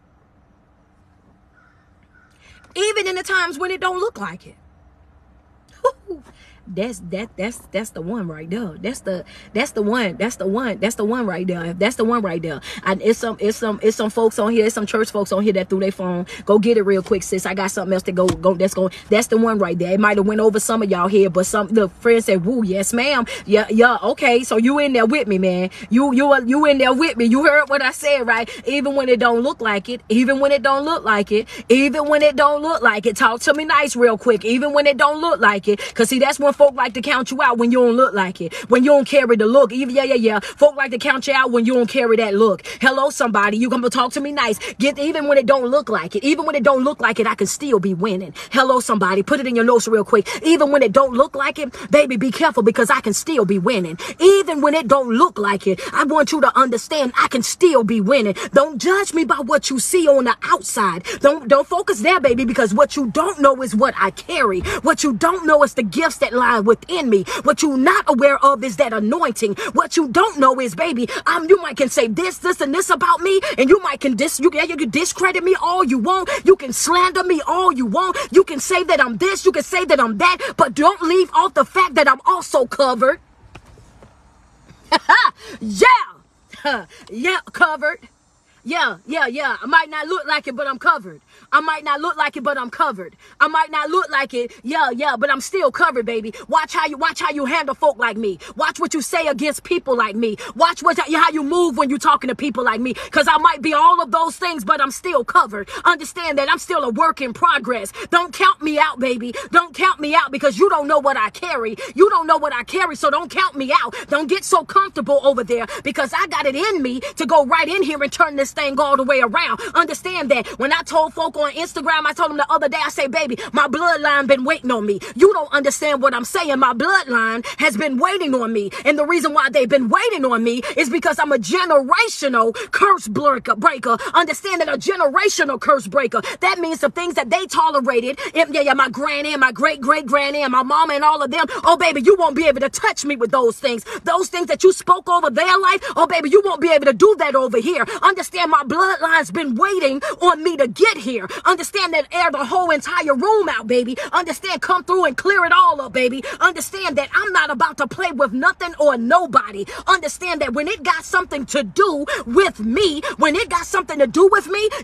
Even in the times when it don't look like it. That's the one right there. That's the one right there. That's the one right there. And it's some folks on here, it's some church folks on here that threw their phone. Go get it real quick, sis. I got something else to go. That's the one right there. It might have went over some of y'all here, but some the friend said, "Woo, yes, ma'am. Yeah, okay. So you in there with me, man. You in there with me. You heard what I said, right? Even when it don't look like it, even when it don't look like it, even when it don't look like it. Talk to me nice real quick. Even when it don't look like it. Cause see, that's when folk like to count you out when you don't look like it. When you don't carry the look. Even yeah. Folk like to count you out when you don't carry that look. Hello, somebody. You come to talk to me nice. Even when it don't look like it. Even when it don't look like it, I can still be winning. Hello, somebody. Put it in your notes real quick. Even when it don't look like it, baby, be careful because I can still be winning. Even when it don't look like it, I want you to understand I can still be winning. Don't judge me by what you see on the outside. Don't focus there, baby, because what you don't know is what I carry. What you don't know is the gifts that lie within me. What you're not aware of is that anointing. What you don't know is, baby, you might can say this and this about me, and you might can discredit me all you want. You can slander me all you want. You can say that I'm this, you can say that I'm that, but don't leave off the fact that I'm also covered. Yeah, covered. Yeah. I might not look like it, but I'm covered. I might not look like it, but I'm covered. I might not look like it. Yeah, but I'm still covered, baby. Watch how you handle folk like me. Watch what you say against people like me. Watch how you move when you're talking to people like me. Because I might be all of those things, but I'm still covered. Understand that I'm still a work in progress. Don't count me out, baby. Don't count me out because you don't know what I carry. You don't know what I carry, so don't count me out. Don't get so comfortable over there because I got it in me to go right in here and turn this thing all the way around. Understand that when I told folk on Instagram, I told them the other day, I say, baby, my bloodline been waiting on me. You don't understand what I'm saying. My bloodline has been waiting on me. And the reason why they've been waiting on me is because I'm a generational curse breaker. Understand that a generational curse breaker. That means the things that they tolerated. My granny, my great-great-granny, and my mama and all of them. Oh, baby, you won't be able to touch me with those things. Those things that you spoke over their life. Oh, baby, you won't be able to do that over here. Understand my bloodline's been waiting on me to get here. Understand that air the whole entire room out, baby. Understand, come through and clear it all up, baby. Understand that I'm not about to play with nothing or nobody. Understand that when it got something to do with me,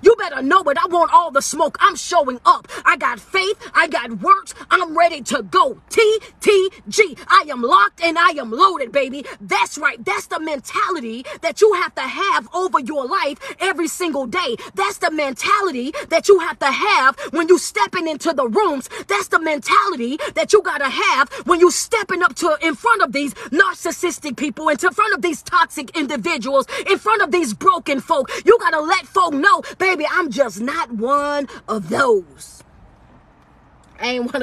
you better know it. I want all the smoke. I'm showing up. I got faith. I got works. I'm ready to go. TTG. I am locked and I am loaded, baby. That's right. That's the mentality that you have to have over your life every single day. That's the mentality that you have to have when you stepping into the rooms. That's the mentality that you gotta have when you stepping up to in front of these narcissistic people, in front of these toxic individuals, in front of these broken folk. You gotta let folk know, baby, I'm just not one of those. I ain't one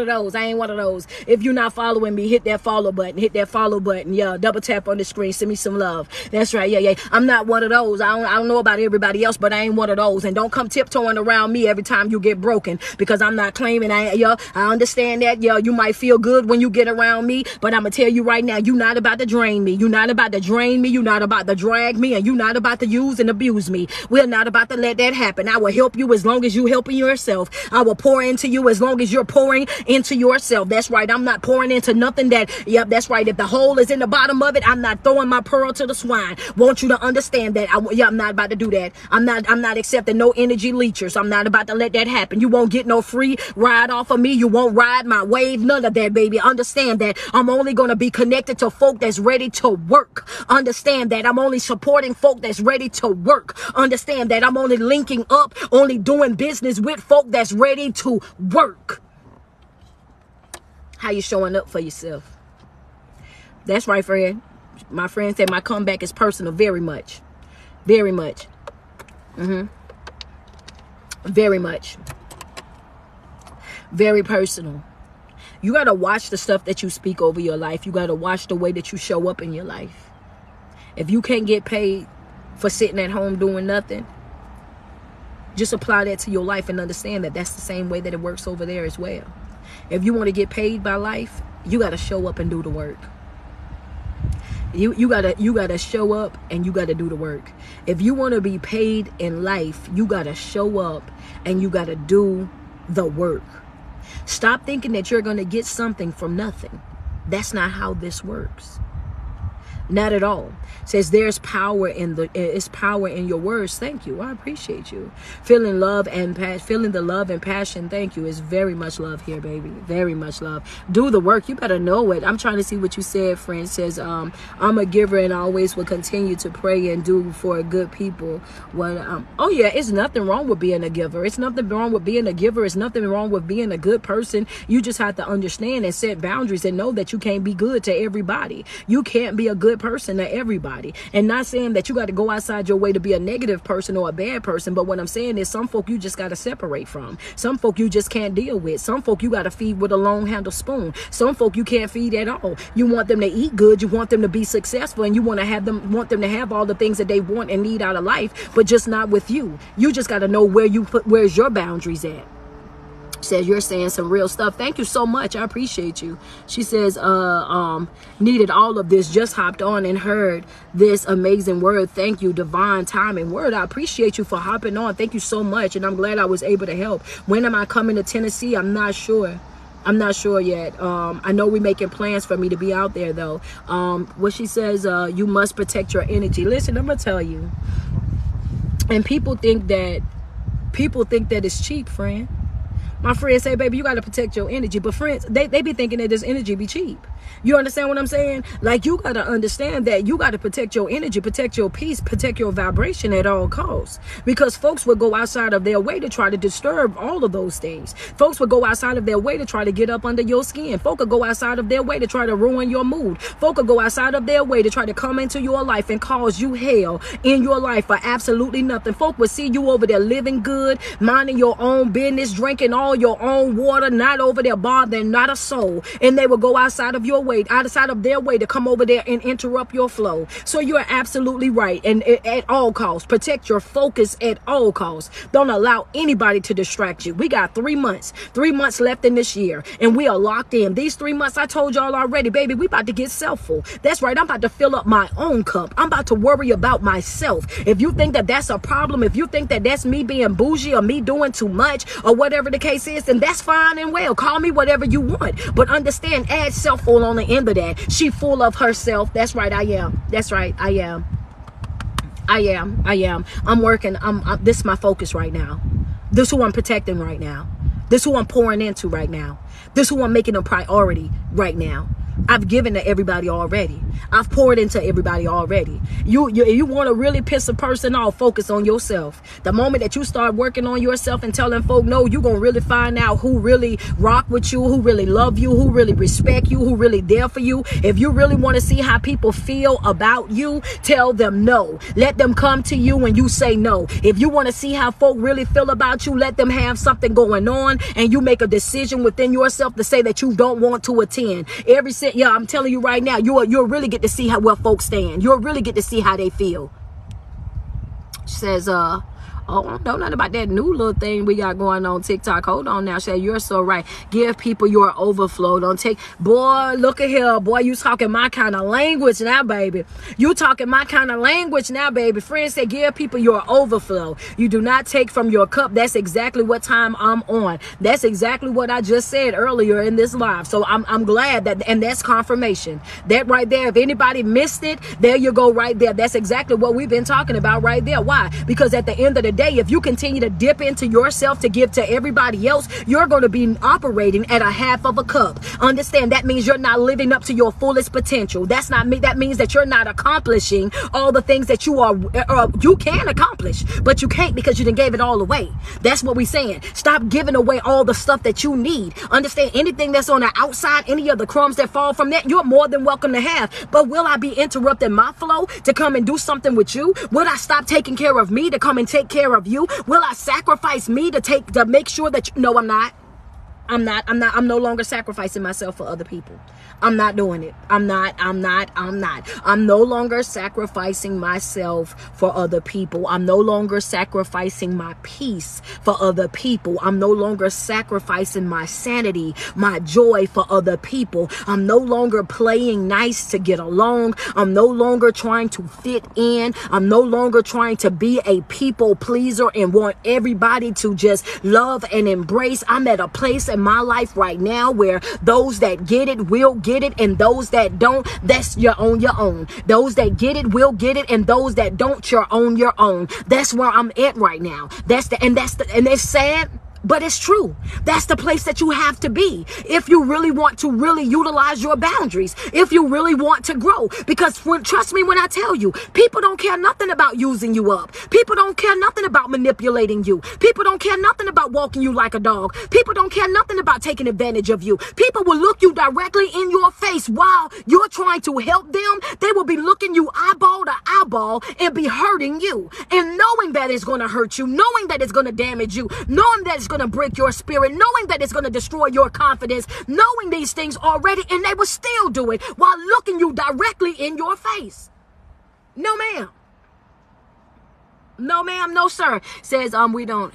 of those. If you're not following me, hit that follow button. Yeah, double tap on the screen. Send me some love. That's right. Yeah. I'm not one of those. I don't know about everybody else, but I ain't one of those. And don't come tiptoeing around me every time you get broken, because I'm not claiming I understand that. Yeah, you might feel good when you get around me, but I'm going to tell you right now, you're not about to drain me. You're not about to drain me. You're not about to drag me, and you're not about to use and abuse me. We're not about to let that happen. I will help you as long as you're helping yourself. I will pour into you as long as you're pouring into yourself. That's right. I'm not pouring into nothing that's right. If the hole is in the bottom of it, I'm not throwing my pearl to the swine. Want you to understand that. I'm not about to do that. I'm not accepting no energy leechers. I'm not about to let that happen. You won't get no free ride off of me. You won't ride my wave. None of that, baby. Understand that I'm only going to be connected to folk that's ready to work. Understand that I'm only supporting folk that's ready to work. Understand that I'm only linking up, only doing business with folk that's ready to work. How you showing up for yourself? That's right, friend. My friend said my comeback is personal. Very much. Very much. Very much. Very personal. You got to watch the stuff that you speak over your life. You got to watch the way that you show up in your life. If you can't get paid for sitting at home doing nothing, just apply that to your life and understand that that's the same way that it works over there as well. If you want to get paid by life, you got to show up and do the work. You gotta show up and you gotta do the work. If you want to be paid in life, you gotta show up and you gotta do the work. Stop thinking that you're gonna get something from nothing. That's not how this works. Not at all. Says there's power in your words. Thank you. I appreciate you. Feeling the love and passion. Thank you. It's very much love here, baby. Very much love. Do the work. You better know it. I'm trying to see what you said, friend. Says I'm a giver and always will continue to pray and do for good people. Oh yeah, it's nothing wrong with being a giver. It's nothing wrong with being a giver. It's nothing wrong with being a good person. You just have to understand and set boundaries and know that you can't be good to everybody. You can't be a good person to everybody. And not saying that you got to go outside your way to be a negative person or a bad person, but what I'm saying is some folk you just got to separate from. Some folk you just can't deal with. Some folk you got to feed with a long handle spoon. Some folk you can't feed at all. You want them to eat good, you want them to be successful, and you want them to have all the things that they want and need out of life, but just not with you. You just got to know where's your boundaries at. Says you're saying some real stuff. Thank you so much. I appreciate you. She says needed all of this, just hopped on and heard this amazing word. Thank you. Divine timing word. I appreciate you for hopping on. Thank you so much, and I'm glad I was able to help. When am I coming to Tennessee? I'm not sure. I'm not sure yet. I know we're making plans for me to be out there though. What she says, you must protect your energy. Listen, I'm gonna tell you, and people think that it's cheap, friend. My friends say, baby, you got to protect your energy. But friends, they be thinking that this energy be cheap. You understand what I'm saying? Like, you got to understand that you got to protect your energy, protect your peace, protect your vibration at all costs. Because folks will go outside of their way to try to disturb all of those things. Folks will go outside of their way to try to get up under your skin. Folk will go outside of their way to try to ruin your mood. Folk will go outside of their way to try to come into your life and cause you hell in your life for absolutely nothing. Folk will see you over there living good, minding your own business, drinking all your own water, not over there bothering not a soul. And they will go outside of their way to come over there and interrupt your flow. So you're absolutely right. And at all costs, protect your focus at all costs. Don't allow anybody to distract you. We got 3 months left in this year, and we are locked in. These 3 months, I told y'all already, baby, we about to get self-full. That's right. I'm about to fill up my own cup. I'm about to worry about myself. If you think that that's a problem, if you think that that's me being bougie or me doing too much or whatever the case is, then that's fine and well. Call me whatever you want. But understand, add self-full on the end of that. She full of herself. That's right, I am. That's right, I am. I'm working. This is my focus right now. This is who I'm protecting right now. This is who I'm pouring into right now. This is who I'm making a priority right now. I've given to everybody already. I've poured into everybody already. You want to really piss a person off, focus on yourself. The moment that you start working on yourself and telling folk no, you're going to really find out who really rock with you, who really love you, who really respect you, who really there for you. If you really want to see how people feel about you, tell them no. Let them come to you when you say no. If you want to see how folk really feel about you, let them have something going on and you make a decision within yourself to say that you don't want to attend. Yeah, I'm telling you right now, you'll really get to see where folks stand. You'll really get to see how they feel. She says, oh, I don't know nothing about that new little thing we got going on TikTok. Hold on now. Say, you're so right. Give people your overflow. Don't take, boy, look at here. Boy, you talking my kind of language now, baby. You talking my kind of language now, baby. Friends say, give people your overflow. You do not take from your cup. That's exactly what time I'm on. That's exactly what I just said earlier in this live. So I'm glad that, and that's confirmation. That right there, if anybody missed it, there you go right there. That's exactly what we've been talking about right there. Why? Because at the end of the day, if you continue to dip into yourself to give to everybody else, you're going to be operating at a half of a cup. Understand, that means you're not living up to your fullest potential. That's not me. That means that you're not accomplishing all the things that you can accomplish, but you can't because you done gave it all away. That's what we're saying. Stop giving away all the stuff that you need. Understand, anything that's on the outside, any of the crumbs that fall from that, you're more than welcome to have. But will I be interrupting my flow to come and do something with you? Will I stop taking care of me to come and take care of you? Will I sacrifice me to make sure that you know I'm not? I'm no longer sacrificing myself for other people. I'm not doing it. I'm not. I'm no longer sacrificing myself for other people. I'm no longer sacrificing my peace for other people. I'm no longer sacrificing my sanity, my joy for other people. I'm no longer playing nice to get along. I'm no longer trying to fit in. I'm no longer trying to be a people pleaser and want everybody to just love and embrace. I'm at a place in in my life right now where those that get it will get it, and those that don't, that's your own. Those that get it will get it, and those that don't, you're on your own. That's where I'm at right now. And it's sad, but it's true. That's the place that you have to be if you really want to really utilize your boundaries, if you really want to grow. Because trust me when I tell you, people don't care nothing about using you up. People don't care nothing about manipulating you. People don't care nothing about walking you like a dog. People don't care nothing about taking advantage of you. People will look you directly in your face while you're trying to help them. They will be looking you eyeball to eyeball and be hurting you. And knowing that it's going to hurt you, knowing that it's going to damage you, knowing that it's going to break your spirit, knowing that it's going to destroy your confidence, knowing these things already, and they will still do it while looking you directly in your face. No, ma'am. No, ma'am. No, sir. Says, we don't.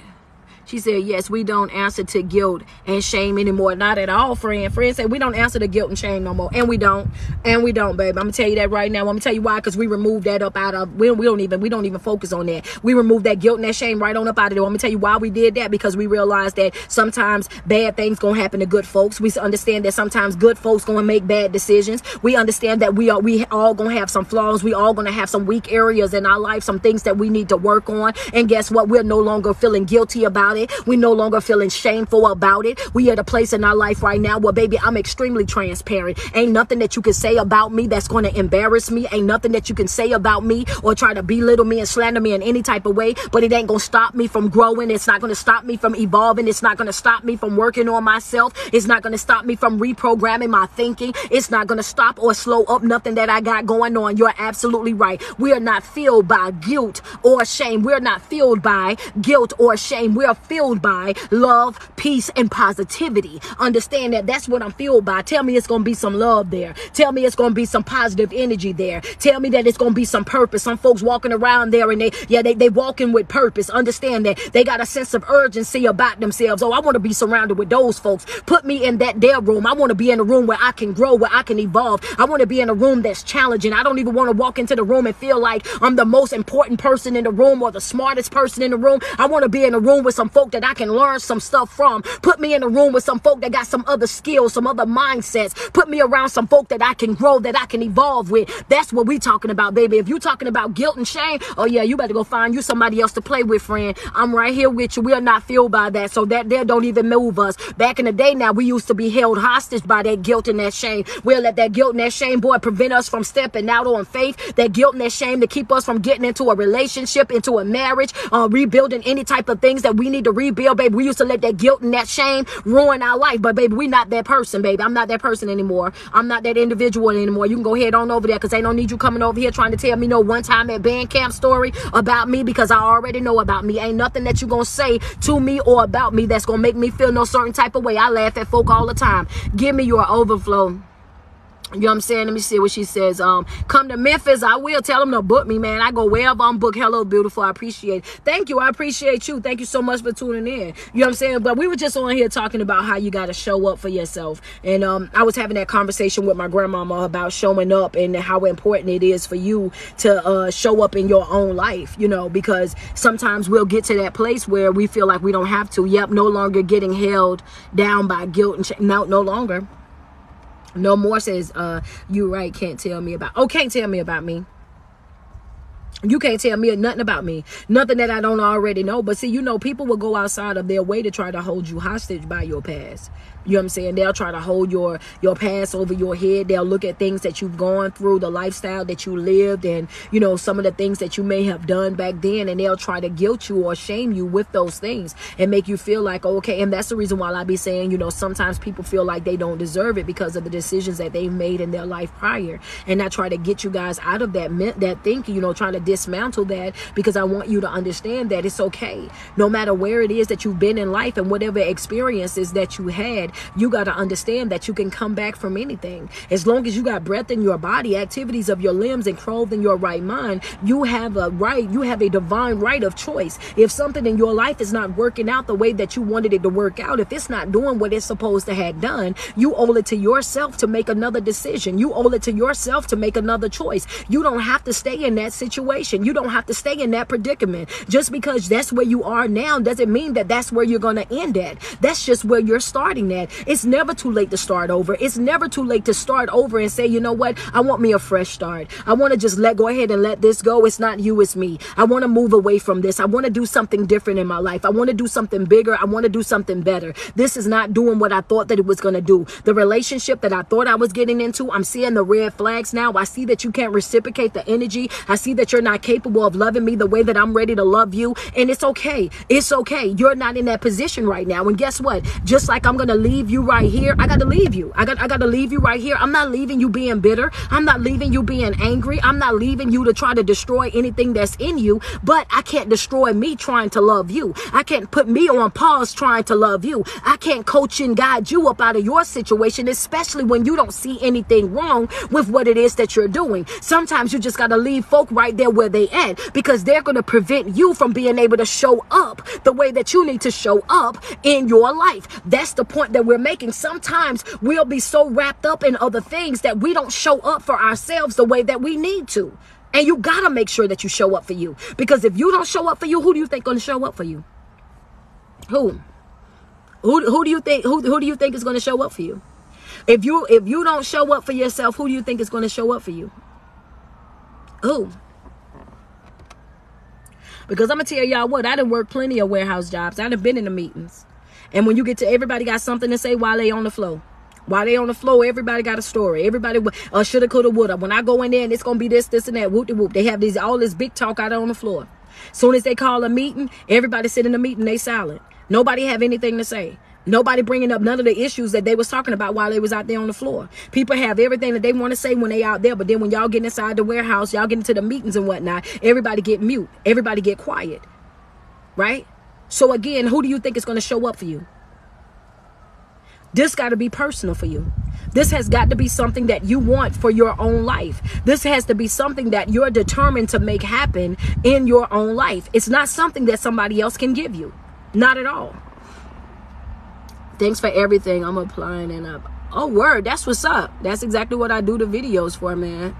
She said, yes, we don't answer to guilt and shame anymore. Not at all, friend. Friend said, we don't answer to guilt and shame no more. And we don't. And we don't, babe. I'm going to tell you that right now. I'm going to tell you why. Because we removed that up out of, we don't even focus on that. We removed that guilt and that shame right on up out of there. I'm going to tell you why we did that. Because we realized that sometimes bad things going to happen to good folks. We understand that sometimes good folks going to make bad decisions. We understand that we all going to have some flaws. We all going to have some weak areas in our life, some things that we need to work on. And guess what? We're no longer feeling guilty about it. We no longer feeling shameful about it. We at a place in our life right now where, baby, I'm extremely transparent. Ain't nothing that you can say about me that's going to embarrass me. Ain't nothing that you can say about me or try to belittle me and slander me in any type of way. But it ain't going to stop me from growing. It's not going to stop me from evolving. It's not going to stop me from working on myself. It's not going to stop me from reprogramming my thinking. It's not going to stop or slow up nothing that I got going on. You're absolutely right. We are not filled by guilt or shame. We're not filled by guilt or shame. We are filled by love, peace, and positivity. Understand that that's what I'm filled by. Tell me it's going to be some love there. Tell me it's going to be some positive energy there. Tell me that it's going to be some purpose. Some folks walking around there and they walking with purpose. Understand that they got a sense of urgency about themselves. Oh, I want to be surrounded with those folks. Put me in their room. I want to be in a room where I can grow, where I can evolve. I want to be in a room that's challenging. I don't even want to walk into the room and feel like I'm the most important person in the room or the smartest person in the room. I want to be in a room with some folk that I can learn some stuff from. Put me in a room with some folk that got some other skills, some other mindsets. Put me around some folk that I can grow, that I can evolve with. That's what we talking about, baby. If you talking about guilt and shame, oh yeah, you better go find you somebody else to play with, friend. I'm right here with you. We are not filled by that. So that there don't even move us. Back in the day now, we used to be held hostage by that guilt and that shame. We'll let that guilt and that shame, boy, prevent us from stepping out on faith. That guilt and that shame to keep us from getting into a relationship, into a marriage, rebuilding any type of things that we need to rebuild, baby. We used to let that guilt and that shame ruin our life. But baby, we not that person, baby. I'm not that person anymore. I'm not that individual anymore. You can go ahead on over there because ain't no need you coming over here trying to tell me no one time at band camp story about me, because I already know about me. Ain't nothing that you gonna say to me or about me that's gonna make me feel no certain type of way. I laugh at folk all the time. Give me your overflow. You know what I'm saying? Let me see what she says. Come to Memphis. I will tell them to book me, man. I go wherever I'm booked. Hello, beautiful. I appreciate it. Thank you. I appreciate you. Thank you so much for tuning in. You know what I'm saying? But we were just on here talking about how you got to show up for yourself. And I was having that conversation with my grandmama about showing up and how important it is for you to show up in your own life, you know, because sometimes we'll get to that place where we feel like we don't have to. Yep, no longer getting held down by guilt and shame. No longer. No more, says, you right, can't tell me about, can't tell me about me. You can't tell me nothing about me. Nothing that I don't already know. But see, you know, people will go outside of their way to try to hold you hostage by your past. You know what I'm saying? They'll try to hold your past over your head. They'll look at things that you've gone through, the lifestyle that you lived, and, you know, some of the things that you may have done back then. And they'll try to guilt you or shame you with those things and make you feel like, oh, okay. And that's the reason why I be saying, you know, sometimes people feel like they don't deserve it because of the decisions that they made in their life prior. And I try to get you guys out of that thinking, you know, trying to dismantle that, because I want you to understand that it's okay. No matter where it is that you've been in life and whatever experiences that you had, you got to understand that you can come back from anything. As long as you got breath in your body, activities of your limbs, and clothed in your right mind, you have a right, you have a divine right of choice. If something in your life is not working out the way that you wanted it to work out, if it's not doing what it's supposed to have done, you owe it to yourself to make another decision. You owe it to yourself to make another choice. You don't have to stay in that situation. You don't have to stay in that predicament. Just because that's where you are now doesn't mean that that's where you're going to end at. That's just where you're starting at. It's never too late to start over. It's never too late to start over and say, you know what? I want me a fresh start. I want to just go ahead and let this go. It's not you, it's me. I want to move away from this. I want to do something different in my life. I want to do something bigger. I want to do something better. This is not doing what I thought that it was going to do. The relationship that I thought I was getting into, I'm seeing the red flags now. I see that you can't reciprocate the energy. I see that you're not capable of loving me the way that I'm ready to love you. And it's okay. It's okay. You're not in that position right now. And guess what? Just like I'm going to leave you right here, I got to leave you. I got to leave you right here. I'm not leaving you being bitter. I'm not leaving you being angry. I'm not leaving you to try to destroy anything that's in you, but I can't destroy me trying to love you. I can't put me on pause trying to love you. I can't coach and guide you up out of your situation, especially when you don't see anything wrong with what it is that you're doing. Sometimes you just got to leave folk right there where they at, because they're going to prevent you from being able to show up the way that you need to show up in your life. That's the point that we're making. Sometimes we'll be so wrapped up in other things that we don't show up for ourselves the way that we need to. And you got to make sure that you show up for you, because if you don't show up for you, who do you think going to show up for you? Who do you think is going to show up for you? If you don't show up for yourself, who do you think is going to show up for you? Who? Because I'm going to tell y'all what, I done worked plenty of warehouse jobs. I done been in the meetings. And when you get to, everybody got something to say while they on the floor. While they on the floor, everybody got a story. Everybody shoulda, coulda, woulda. When I go in there and it's going to be this, and that, whoop-de-whoop. They have all this big talk out on the floor. Soon as they call a meeting, everybody sit in the meeting, they silent. Nobody have anything to say. Nobody bringing up none of the issues that they was talking about while they was out there on the floor. People have everything that they want to say when they out there, but then when y'all get inside the warehouse, y'all get into the meetings and whatnot, everybody get mute. Everybody get quiet. Right? So again, who do you think is going to show up for you? This got to be personal for you. This has got to be something that you want for your own life. This has to be something that you're determined to make happen in your own life. It's not something that somebody else can give you. Not at all. Thanks for everything. I'm applying and up. Oh, word. That's what's up. That's exactly what I do the videos for, man.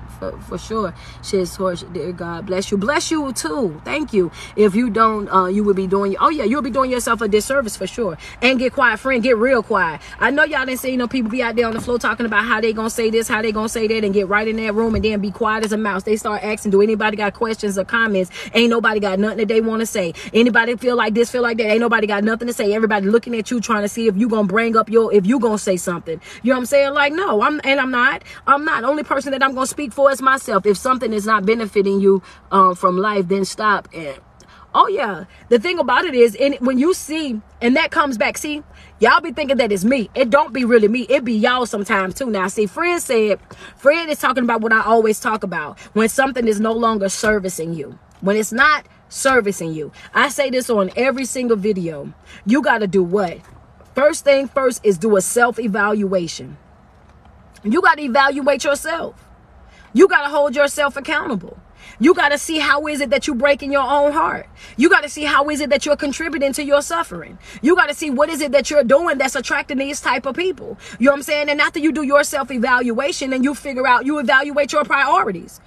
For sure. Shit's horse, dear God. Bless you. Bless you too. Thank you. If you don't, you would be doing, you'll be doing yourself a disservice for sure. And get quiet, friend. Get real quiet. I know y'all didn't see, people be out there on the floor talking about how they gonna say this, how they gonna say that, and get right in that room and then be quiet as a mouse. They start asking, do anybody got questions or comments? Ain't nobody got nothing that they want to say. Anybody feel like this, feel like that? Ain't nobody got nothing to say. Everybody looking at you trying to see if you gonna bring up if you gonna say something. You know what I'm saying? Like, no, I'm not. The only person that I'm gonna speak for is myself. If something is not benefiting you from life, then stop. And oh yeah, the thing about it is, when you see, and that comes back, see, y'all be thinking that it's me. It don't be really me. It be y'all sometimes too. Now see, Fred is talking about what I always talk about, when something is no longer servicing you, when it's not servicing you. I say this on every single video. You got to do what? First thing first is do a self-evaluation. You got to evaluate yourself. You got to hold yourself accountable. You got to see how is it that you break in your own heart. You got to see how is it that you're contributing to your suffering. You got to see what is it that you're doing that's attracting these type of people. You know what I'm saying? And after you do your self-evaluation and you evaluate your priorities.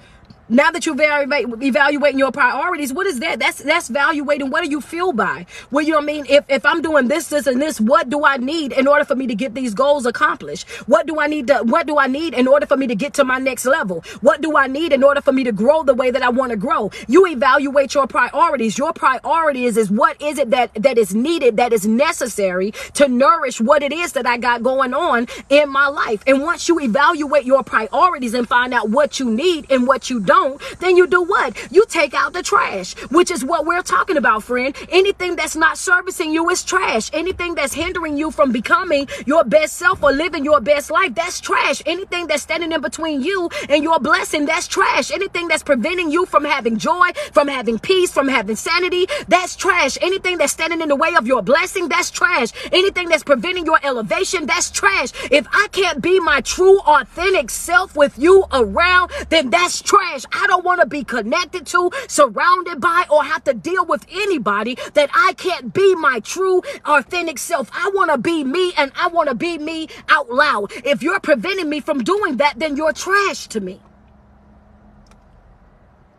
Now that you're evaluating your priorities, what is that? That's evaluating what do you feel by? Well, you know what I mean? If I'm doing this, and this, what do I need in order for me to get these goals accomplished? What do I need in order for me to get to my next level? What do I need in order for me to grow the way that I want to grow? You evaluate your priorities. Your priorities is what is it that is needed, that is necessary to nourish what it is that I got going on in my life. And once you evaluate your priorities and find out what you need and what you don't, don't, then you do what? You take out the trash, which is what we're talking about, friend. Anything that's not servicing you is trash. Anything that's hindering you from becoming your best self or living your best life, that's trash. Anything that's standing in between you and your blessing, that's trash. Anything that's preventing you from having joy, from having peace, from having sanity, that's trash. Anything that's standing in the way of your blessing, that's trash. Anything that's preventing your elevation, that's trash. If I can't be my true, authentic self with you around, then that's trash. I don't want to be connected to, surrounded by, or have to deal with anybody that I can't be my true, authentic self. I want to be me, and I want to be me out loud. If you're preventing me from doing that, then you're trash to me.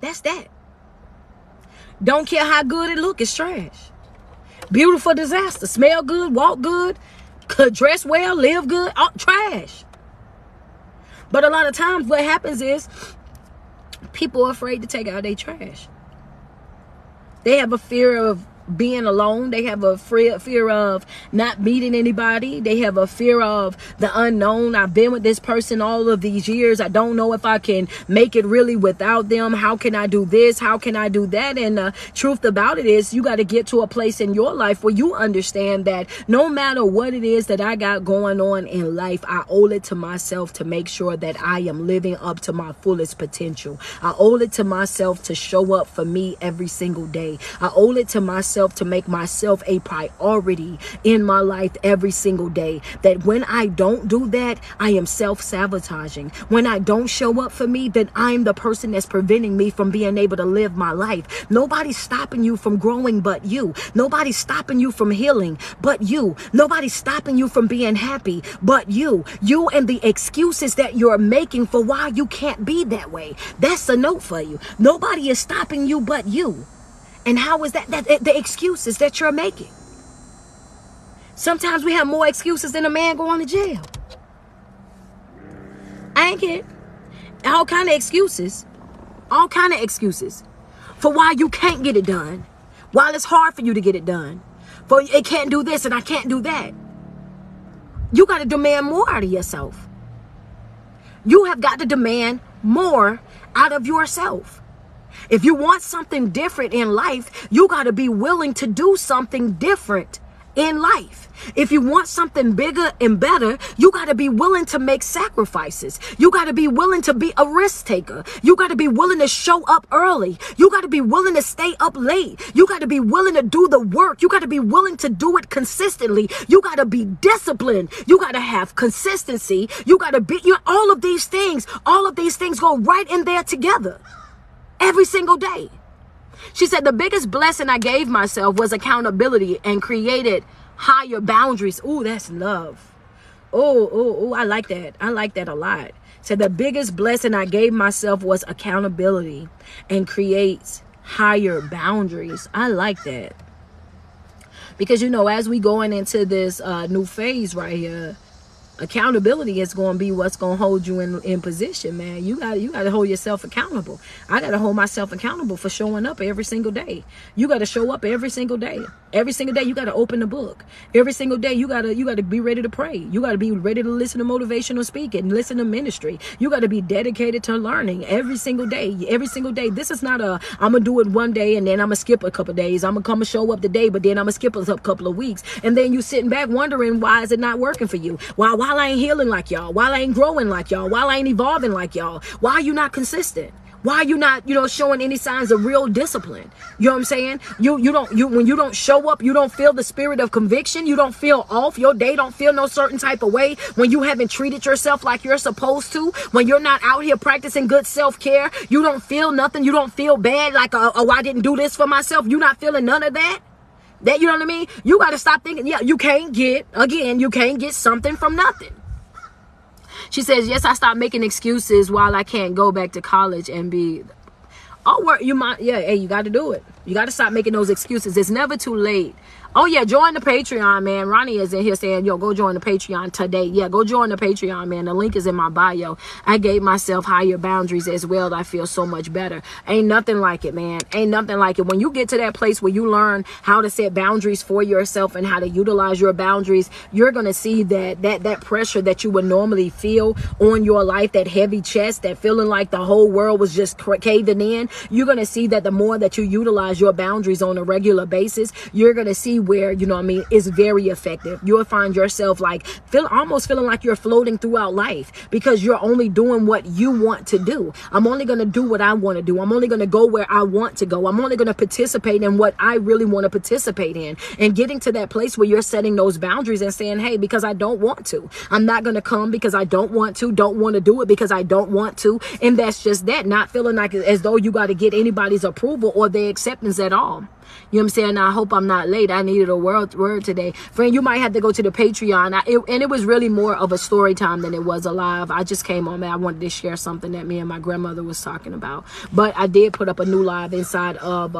That's that. Don't care how good it look, it's trash. Beautiful disaster. Smell good, walk good, dress well, live good, trash. But a lot of times what happens is people are afraid to take out their trash. They have a fear of being alone. They have a fear of not meeting anybody. They have a fear of the unknown. I've been with this person all of these years. I don't know if I can make it really without them. How can I do this? How can I do that? And the truth about it is you got to get to a place in your life where you understand that no matter what it is that I got going on in life, I owe it to myself to make sure that I am living up to my fullest potential. I owe it to myself to show up for me every single day. I owe it to myself to make myself a priority in my life every single day. That when I don't do that, I am self-sabotaging. When I don't show up for me, then I'm the person that's preventing me from being able to live my life. Nobody's stopping you from growing but you. Nobody's stopping you from healing but you. Nobody's stopping you from being happy but you. You and the excuses that you're making for why you can't be that way. That's a note for you. Nobody is stopping you but you. And how is that the excuses that you're making? Sometimes we have more excuses than a man going to jail. I ain't kidding. All kind of excuses. All kind of excuses for why you can't get it done. While it's hard for you to get it done. For it can't do this and I can't do that. You got to demand more out of yourself. You have got to demand more out of yourself. If you want something different in life, you got to be willing to do something different in life. If you want something bigger and better, you got to be willing to make sacrifices. You got to be willing to be a risk taker. You got to be willing to show up early. You got to be willing to stay up late. You got to be willing to do the work. You got to be willing to do it consistently. You got to be disciplined. You got to have consistency. You got to be, all of these things go right in there together. Every single day. She said, the biggest blessing I gave myself was accountability and created higher boundaries. Ooh, that's love. Oh, I like that. I like that a lot. Said the biggest blessing I gave myself was accountability and creates higher boundaries. I like that. Because, as we going into this new phase right here, accountability is going to be what's going to hold you in position, man. You got to hold yourself accountable. I got to hold myself accountable for showing up every single day. You got to show up every single day. Every single day you got to open the book. Every single day you got to be ready to pray. You got to be ready to listen to motivational speaking, listen to ministry. You got to be dedicated to learning every single day. Every single day. This is not I'm going to do it one day and then I'm going to skip a couple of days. I'm going to come and show up today, but then I'm going to skip a couple of weeks. And then you sitting back wondering, why is it not working for you? While I ain't healing like y'all, while I ain't growing like y'all, while I ain't evolving like y'all, why are you not consistent? Why are you not, showing any signs of real discipline? You know what I'm saying? When you don't show up, you don't feel the spirit of conviction. You don't feel off. Your day don't feel no certain type of way. When you haven't treated yourself like you're supposed to, when you're not out here practicing good self-care, you don't feel nothing. You don't feel bad like, oh, I didn't do this for myself. You're not feeling none of that. You know what I mean? You got to stop thinking, you can't get something from nothing. She says, yes, I stopped making excuses while I can't go back to college and be, hey, you got to do it. You got to stop making those excuses. It's never too late Oh, yeah, join the Patreon, man. Ronnie is in here saying, yo, go join the Patreon today. Yeah, go join the Patreon, man. The link is in my bio. I gave myself higher boundaries as well. I feel so much better. Ain't nothing like it, man. Ain't nothing like it. When you get to that place where you learn how to set boundaries for yourself and how to utilize your boundaries, you're going to see that pressure that you would normally feel on your life, that heavy chest, that feeling like the whole world was just caving in. You're going to see that the more that you utilize your boundaries on a regular basis, you're going to see where, you know what I mean, it's very effective. You'll find yourself like almost feeling like you're floating throughout life because you're only doing what you want to do. I'm only going to do what I want to do. I'm only going to go where I want to go. I'm only going to participate in what I really want to participate in. And getting to that place where you're setting those boundaries and saying, hey, because I don't want to. I'm not going to come because I don't want to do it because I don't want to. And that's just that, not feeling like as though you got to get anybody's approval or their acceptance at all. You know what I'm saying? I hope I'm not late. I needed a word today. Friend, you might have to go to the Patreon. And it was really more of a story time than it was a live. I just came on, man. I wanted to share something that me and my grandmother was talking about. But I did put up a new live inside of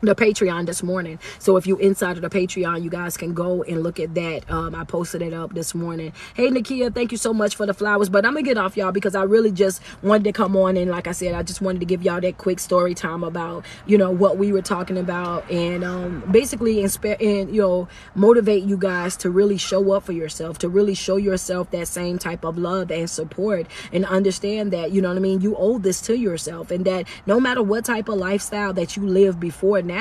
the Patreon this morning. So if you inside of the Patreon, you guys can go and look at that. I posted it up this morning. Hey, Nakia, thank you so much for the flowers. But I'm gonna get off, y'all, because I really just wanted to come on, and like I said, I just wanted to give y'all that quick story time about, you know, what we were talking about, and basically inspire and, you know, motivate you guys to really show up for yourself, to really show yourself that same type of love and support, and understand that, you know what I mean, you owe this to yourself, and that no matter what type of lifestyle that you live before now,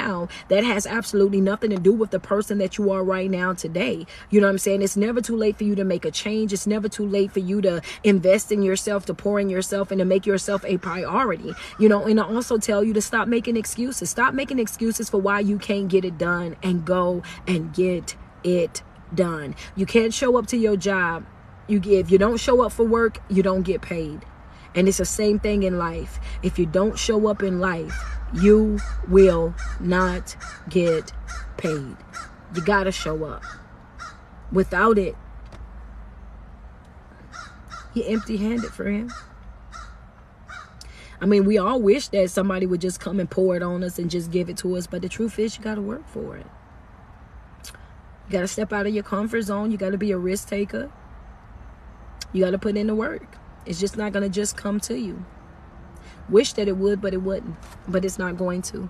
that has absolutely nothing to do with the person that you are right now today. You know what I'm saying? It's never too late for you to make a change. It's never too late for you to invest in yourself, to pour in yourself, and to make yourself a priority. You know, and I also tell you to stop making excuses. Stop making excuses for why you can't get it done, and go and get it done. You can't show up to your job. If you don't show up for work, you don't get paid. And it's the same thing in life. If you don't show up in life, you will not get paid. You gotta show up. Without it, you're empty-handed, friend. I mean, we all wish that somebody would just come and pour it on us and just give it to us, but the truth is, you gotta work for it. You gotta step out of your comfort zone. You gotta be a risk taker. You gotta put in the work. It's just not gonna just come to you. Wish that it would, but it wouldn't. But it's not going to.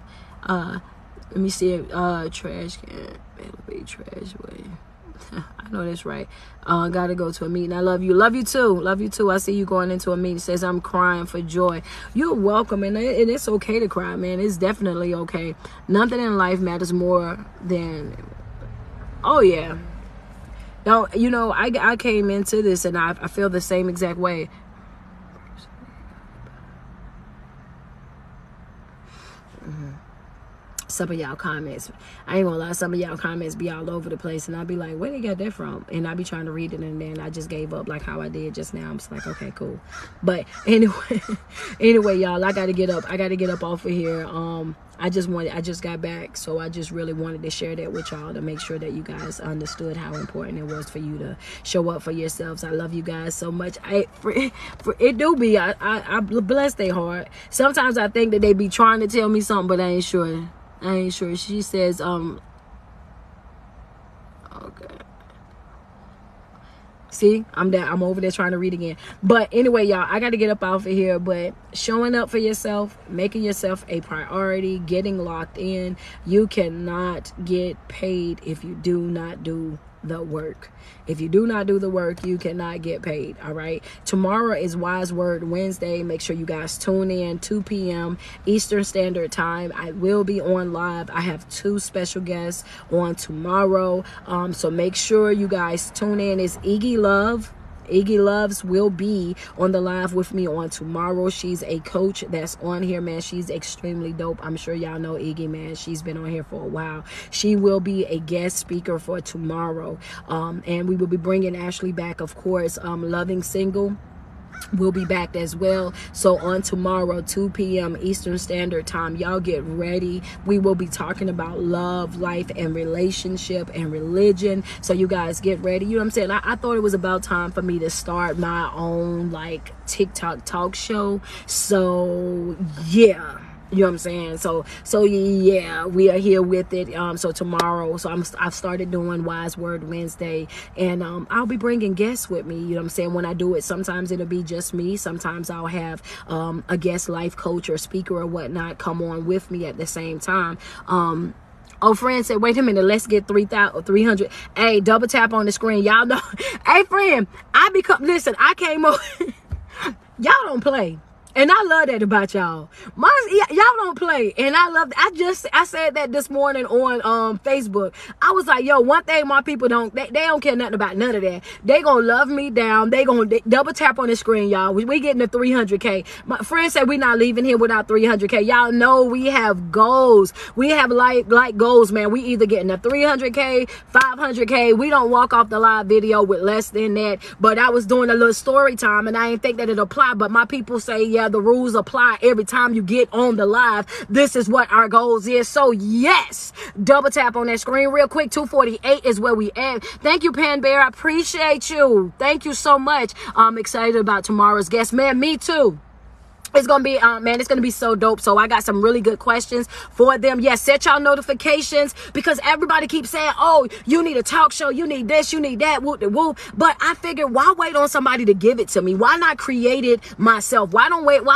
Let me see it. Trash can. Elevate trash away. I know that's right. Gotta go to a meeting. I love you. Love you too. Love you too. I see you going into a meeting. It says I'm crying for joy. You're welcome. And it's okay to cry, man. It's definitely okay. Nothing in life matters more than... Oh, yeah. Now, you know, I came into this and I feel the same exact way. Some of y'all comments, I ain't gonna lie, some of y'all comments be all over the place, and I'll be like, where they got that from? And I be trying to read it, and then I just gave up, like how I did just now. I'm just like, okay, cool. But anyway, y'all, I gotta get up off of here. I just got back, so I just really wanted to share that with y'all to make sure that you guys understood how important it was for you to show up for yourselves. I love you guys so much. I bless their heart. Sometimes I think that they be trying to tell me something, but I ain't sure. She says, okay. See, I'm over there trying to read again. But anyway, y'all, I got to get up out of here. But showing up for yourself, making yourself a priority, getting locked in. You cannot get paid if you do not do the work. If you do not do the work, you cannot get paid. All right. Tomorrow is Wise Word Wednesday. Make sure you guys tune in 2 p.m. Eastern Standard Time. I will be on live. I have 2 special guests on tomorrow. So make sure you guys tune in. It's Iggy Love. Iggy Loves will be on the live with me on tomorrow. She's a coach that's on here, man. She's extremely dope. I'm sure y'all know Iggy, man. She's been on here for a while. She will be a guest speaker for tomorrow. And we will be bringing Ashley back, of course. Loving Single will be back as well. So on tomorrow, 2 p.m. Eastern Standard Time, y'all get ready. We will be talking about love, life, and relationship and religion. So you guys get ready. You know what I'm saying? I thought it was about time for me to start my own like TikTok talk show. So yeah. You know what I'm saying? So yeah, we are here with it. So tomorrow, I've started doing Wise Word Wednesday, and I'll be bringing guests with me. You know what I'm saying? When I do it, sometimes it'll be just me. Sometimes I'll have a guest life coach or speaker or whatnot come on with me at the same time. Oh, friend said, wait a minute, let's get 300. Hey, double tap on the screen. Y'all know. Hey, friend, listen, I came on. Y'all don't play. And I love that about y'all. Y'all don't play. And I love that. I said that this morning on Facebook. I was like, yo, one thing my people they don't care nothing about none of that. They gonna love me down. They gonna double tap on the screen, y'all. We getting to 300K. My friend said we not leaving here without 300K. Y'all know we have goals. We have like goals, man. We either getting to 300K, 500K. We don't walk off the live video with less than that. But I was doing a little story time, and I didn't think that it apply. But my people say, yeah, the rules apply every time you get on the live. This is what our goals is. So yes, double tap on that screen real quick. 248 is where we at. Thank you, Pan Bear. I appreciate you. Thank you so much. I'm excited about tomorrow's guest. Man, me too. It's gonna be man, it's gonna be so dope. So I got some really good questions for them. Yes, set y'all notifications, because everybody keeps saying, oh, you need a talk show, you need this, you need that, whoop de whoop. But I figured, why wait on somebody to give it to me? Why not create it myself? Why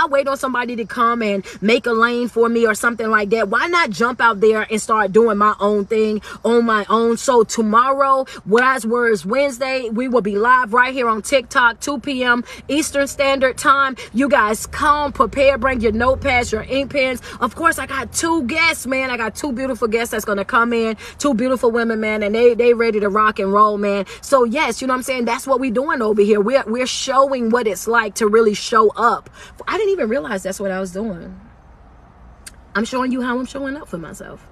wait on somebody to come and make a lane for me or something like that? Why not jump out there and start doing my own thing on my own? So tomorrow, Wise Words Wednesday, we will be live right here on TikTok, 2 p.m. Eastern Standard Time. You guys come prepare, bring your notepads, your ink pens. Of course, I got 2 guests, man. I got 2 beautiful guests that's gonna come in, 2 beautiful women, man, and they ready to rock and roll, man. So yes, you know what I'm saying? That's what we're doing over here. We're showing what it's like to really show up. I didn't even realize that's what I was doing. I'm showing you how I'm showing up for myself.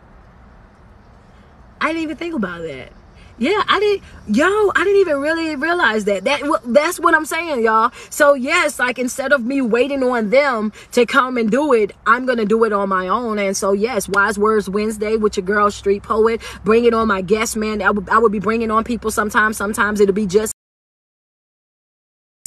I didn't even think about that. Yeah, I didn't even really realize that. That's what I'm saying, y'all. So yes, like, instead of me waiting on them to come and do it, I'm going to do it on my own. And so yes, Wise Words Wednesday with your girl, Street Poet. Bring it on my guests, man. I would be bringing on people sometimes. Sometimes it'll be just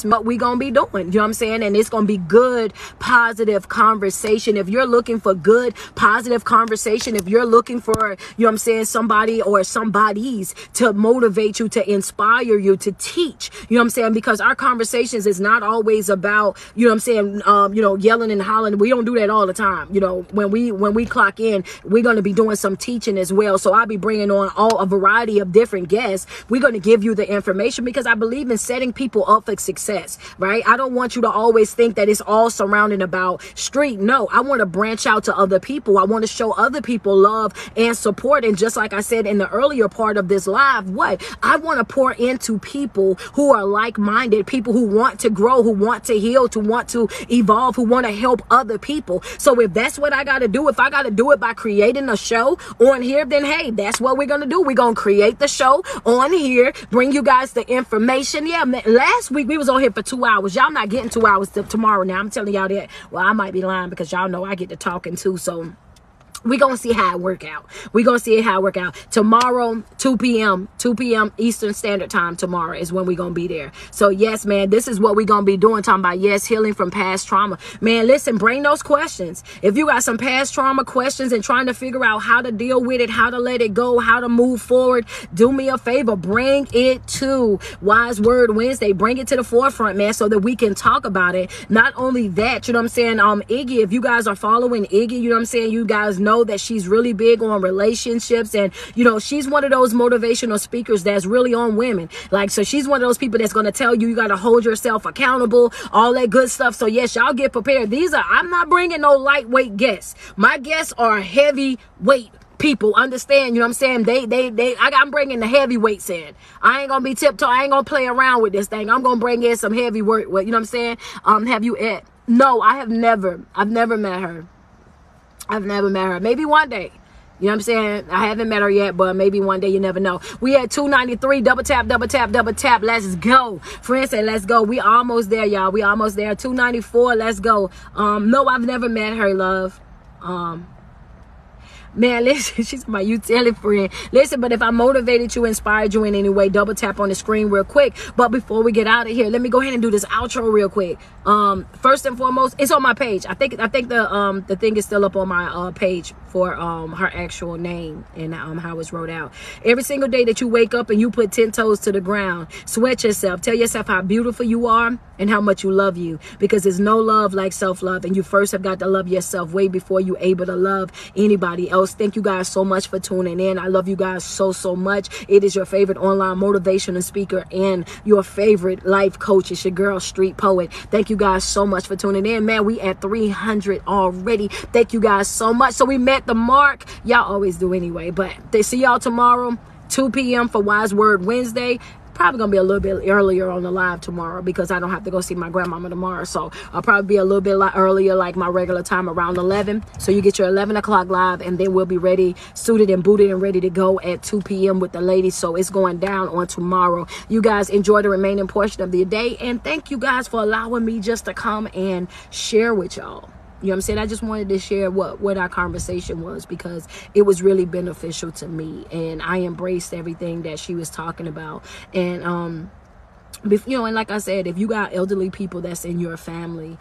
what we gonna be doing, you know what I'm saying? And it's gonna be good, positive conversation. If you're looking for good, positive conversation, if you're looking for, you know what I'm saying, somebody or somebodies to motivate you, to inspire you, to teach, you know what I'm saying? Because our conversations is not always about, you know what I'm saying, yelling and hollering. We don't do that all the time. You know, when we clock in, we're gonna be doing some teaching as well. So I'll be bringing on a variety of different guests. We're gonna give you the information, because I believe in setting people up for success. Right? I don't want you to always think that it's all surrounding about Street. No, I want to branch out to other people. I want to show other people love and support. And just like I said in the earlier part of this live, I want to pour into people who are like-minded, people who want to grow, who want to heal, who want to evolve, who want to help other people. So if that's what I got to do, if I got to do it by creating a show on here, then hey, that's what we're going to do. We're going to create the show on here, bring you guys the information. Yeah, man, last week we was on here for 2 hours. Y'all not getting 2 hours till tomorrow. Now I'm telling y'all that. Well, I might be lying, because y'all know I get to talking too. So we're going to see how it work out. We're going to see how it work out. Tomorrow, 2 p.m. Eastern Standard Time tomorrow is when we're going to be there. So, yes, man, this is what we're going to be doing. Talking about, yes, healing from past trauma. Man, listen, bring those questions. If you got some past trauma questions and trying to figure out how to deal with it, how to let it go, how to move forward, do me a favor. Bring it to Wise Word Wednesday. Bring it to the forefront, man, so that we can talk about it. Not only that, you know what I'm saying? Iggy, if you guys are following Iggy, you know what I'm saying? You guys know that she's really big on relationships, and she's one of those motivational speakers that's really on women. Like, so she's one of those people that's going to tell you got to hold yourself accountable, all that good stuff. So yes, y'all get prepared. I'm not bringing no lightweight guests. My guests are heavyweight people. Understand, you know what I'm saying? I'm bringing the heavyweights in. I ain't gonna be tiptoe. I ain't gonna play around with this thing. I'm gonna bring in some heavy work. You know what I'm saying? Have you no, I've never met her. I've never met her. Maybe one day. You know what I'm saying? I haven't met her yet, but maybe one day, you never know. We at 293. Double tap, double tap, double tap. Let's go. Friends said, let's go. We almost there, y'all. We almost there. 294. Let's go. No, I've never met her, love. Man, listen, she's my you tell it friend. Listen, but if I motivated you, inspired you in any way, double tap on the screen real quick. But before we get out of here, let me go ahead and do this outro real quick. First and foremost, it's on my page. I think the thing is still up on my page for her actual name and how it's wrote out. Every single day that you wake up and you put 10 toes to the ground, sweat yourself. Tell yourself how beautiful you are and how much you love you, because there's no love like self-love, and you first have got to love yourself way before you're able to love anybody else. Thank you guys so much for tuning in. I love you guys so much. It is your favorite online motivational speaker and your favorite life coach. It's your girl, Street Poet. Thank you guys so much for tuning in. Man, we at 300 already. Thank you guys so much. So we met the mark. Y'all always do anyway, but they see y'all tomorrow, 2 p.m. for Wise Word Wednesday. Probably gonna be a little bit earlier on the live tomorrow because I don't have to go see my grandmama tomorrow. So I'll probably be a little bit earlier, like my regular time, around 11. So you get your 11 o'clock live, and then we'll be ready, suited and booted and ready to go at 2 p.m. with the ladies. So it's going down on tomorrow. You guys enjoy the remaining portion of the day, and thank you guys for allowing me just to come and share with y'all. You know what I'm saying? I just wanted to share what our conversation was, because it was really beneficial to me, and I embraced everything that she was talking about. And you know, and like I said, if you got elderly people that's in your family,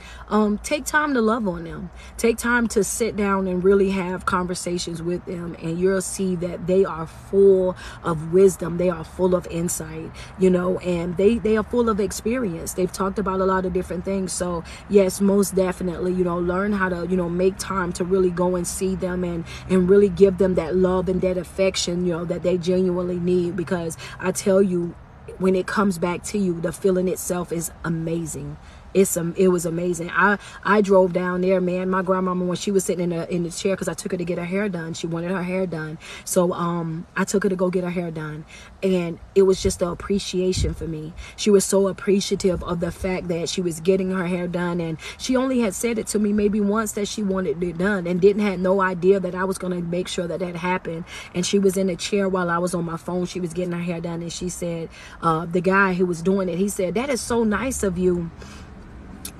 take time to love on them. Take time to sit down and really have conversations with them, and you'll see that they are full of wisdom. They are full of insight, you know, and they are full of experience. They've talked about a lot of different things. So yes, most definitely, you know, learn how to, you know, make time to really go and see them and really give them that love and that affection, you know, that they genuinely need. Because I tell you, when it comes back to you, the feeling itself is amazing. It was amazing. I drove down there, man. My grandmama, when she was sitting in the chair, because I took her to get her hair done. She wanted her hair done. So I took her to go get her hair done. And it was just the appreciation for me. She was so appreciative of the fact that she was getting her hair done. And she only had said it to me maybe once that she wanted it done, and didn't have no idea that I was going to make sure that happened. And she was in the chair while I was on my phone. She was getting her hair done. And she said, the guy who was doing it, he said, "That is so nice of you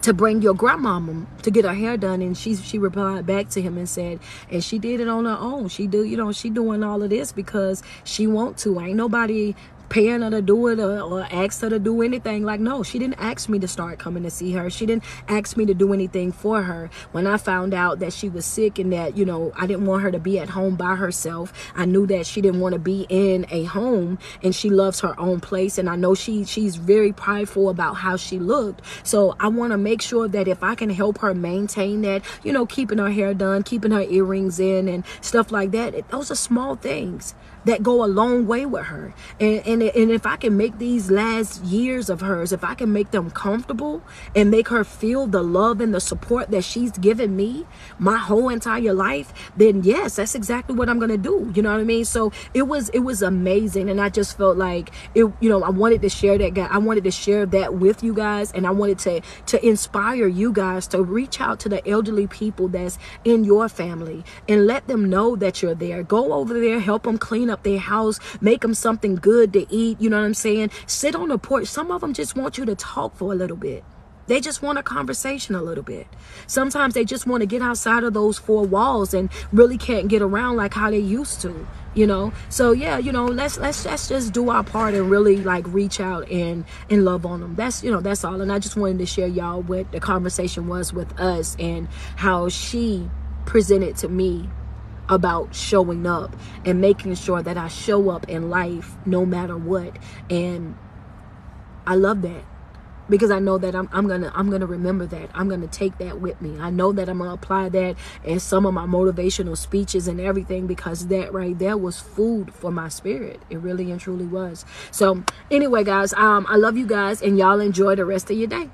to bring your grandmama to get her hair done." And she replied back to him and said, and she did it on her own. She doing all of this because she want to. Ain't nobody paying her to do it or asked her to do anything. Like, no, she didn't ask me to start coming to see her. She didn't ask me to do anything for her. When I found out that she was sick and that, you know, I didn't want her to be at home by herself. I knew that she didn't want to be in a home, and she loves her own place. And I know she's very prideful about how she looked. So I want to make sure that if I can help her maintain that, you know, keeping her hair done, keeping her earrings in and stuff like that, those are small things that go a long way with her. And if I can make these last years of hers, if I can make them comfortable and make her feel the love and the support that she's given me my whole entire life, then yes, that's exactly what I'm gonna do. You know what I mean? So it was amazing, and I just felt like it. You know, I wanted to share that. I wanted to share that with you guys, and I wanted to inspire you guys to reach out to the elderly people that's in your family and let them know that you're there. Go over there, help them clean up their house, make them something good to eat. You know what I'm saying? Sit on the porch. Some of them just want you to talk for a little bit. They just want a conversation a little bit. Sometimes they just want to get outside of those four walls and really can't get around like how they used to, you know? So yeah, you know, let's just do our part and really like reach out and love on them. That's, you know, that's all. And I just wanted to share y'all what the conversation was with us and how she presented to me about showing up and making sure that I show up in life no matter what. And I love that, because I know that I'm gonna remember that. I'm gonna take that with me. I know that I'm gonna apply that in some of my motivational speeches and everything, because that right there was food for my spirit. It really and truly was. So anyway, guys, I love you guys, and y'all enjoy the rest of your day.